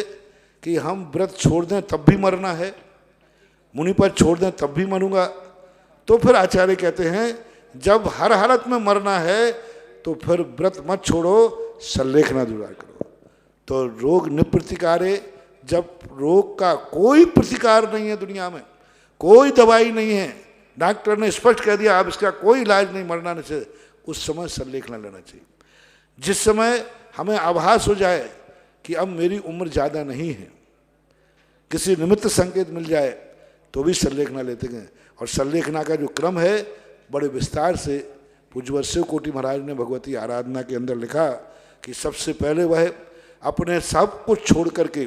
कि हम व्रत छोड़ दें तब भी मरना है, मुनि पर छोड़ दें तब भी मरूंगा, तो फिर आचार्य कहते हैं जब हर हालत में मरना है तो फिर व्रत मत छोड़ो, सल्लेखना दूर करो। तो रोग निप्रतिकारे, जब रोग का कोई प्रतिकार नहीं है दुनिया में, कोई दवाई नहीं है, डॉक्टर ने स्पष्ट कह दिया अब इसका कोई इलाज नहीं, मरना नहीं चाहिए, उस समय सल्लेखना लेना चाहिए। जिस समय हमें आभास हो जाए कि अब मेरी उम्र ज़्यादा नहीं है, किसी निमित्त संकेत मिल जाए तो भी सल्लेखना लेते गए। और सल्लेखना का जो क्रम है बड़े विस्तार से पूज्यवर शिव कोटि महाराज ने भगवती आराधना के अंदर लिखा कि सबसे पहले वह अपने सब कुछ छोड़ करके,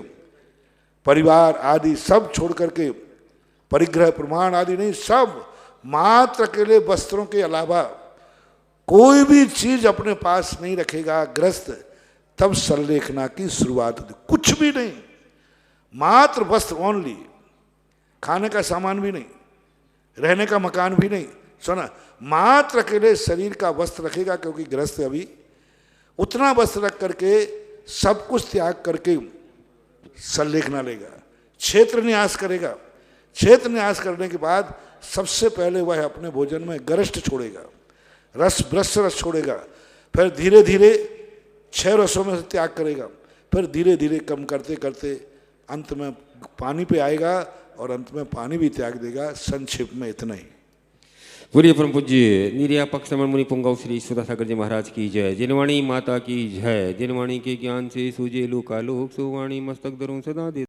परिवार आदि सब छोड़ करके, परिग्रह प्रमाण आदि नहीं, सब मात्र अकेले वस्त्रों के अलावा कोई भी चीज अपने पास नहीं रखेगा ग्रस्त, तब सल्लेखना की शुरुआत होती। कुछ भी नहीं, मात्र वस्त्र ओनली, खाने का सामान भी नहीं, रहने का मकान भी नहीं, सुना, मात्र अकेले शरीर का वस्त्र रखेगा, क्योंकि गृहस्थ अभी उतना वस्त्र रख करके सब कुछ त्याग करके सल्लेखना लेगा, क्षेत्र न्यास करेगा। क्षेत्र न्यास करने के बाद सबसे पहले वह अपने भोजन में गरिष्ठ छोड़ेगा, रस रस छोड़ेगा, फिर धीरे धीरे 6 रसों में से त्याग करेगा, फिर धीरे धीरे कम करते करते अंत में पानी पे आएगा और अंत में पानी भी त्याग देगा। संक्षेप में इतना ही। पूर्य परम पूज्य निर्यापक श्रमण मुनि पुंगव श्री सुधासागर जी महाराज की जय। जिनवाणी माता की जय। जिनवाणी के ज्ञान से सूझे लोकालोक, सुवाणी मस्तक धरो सदा दे।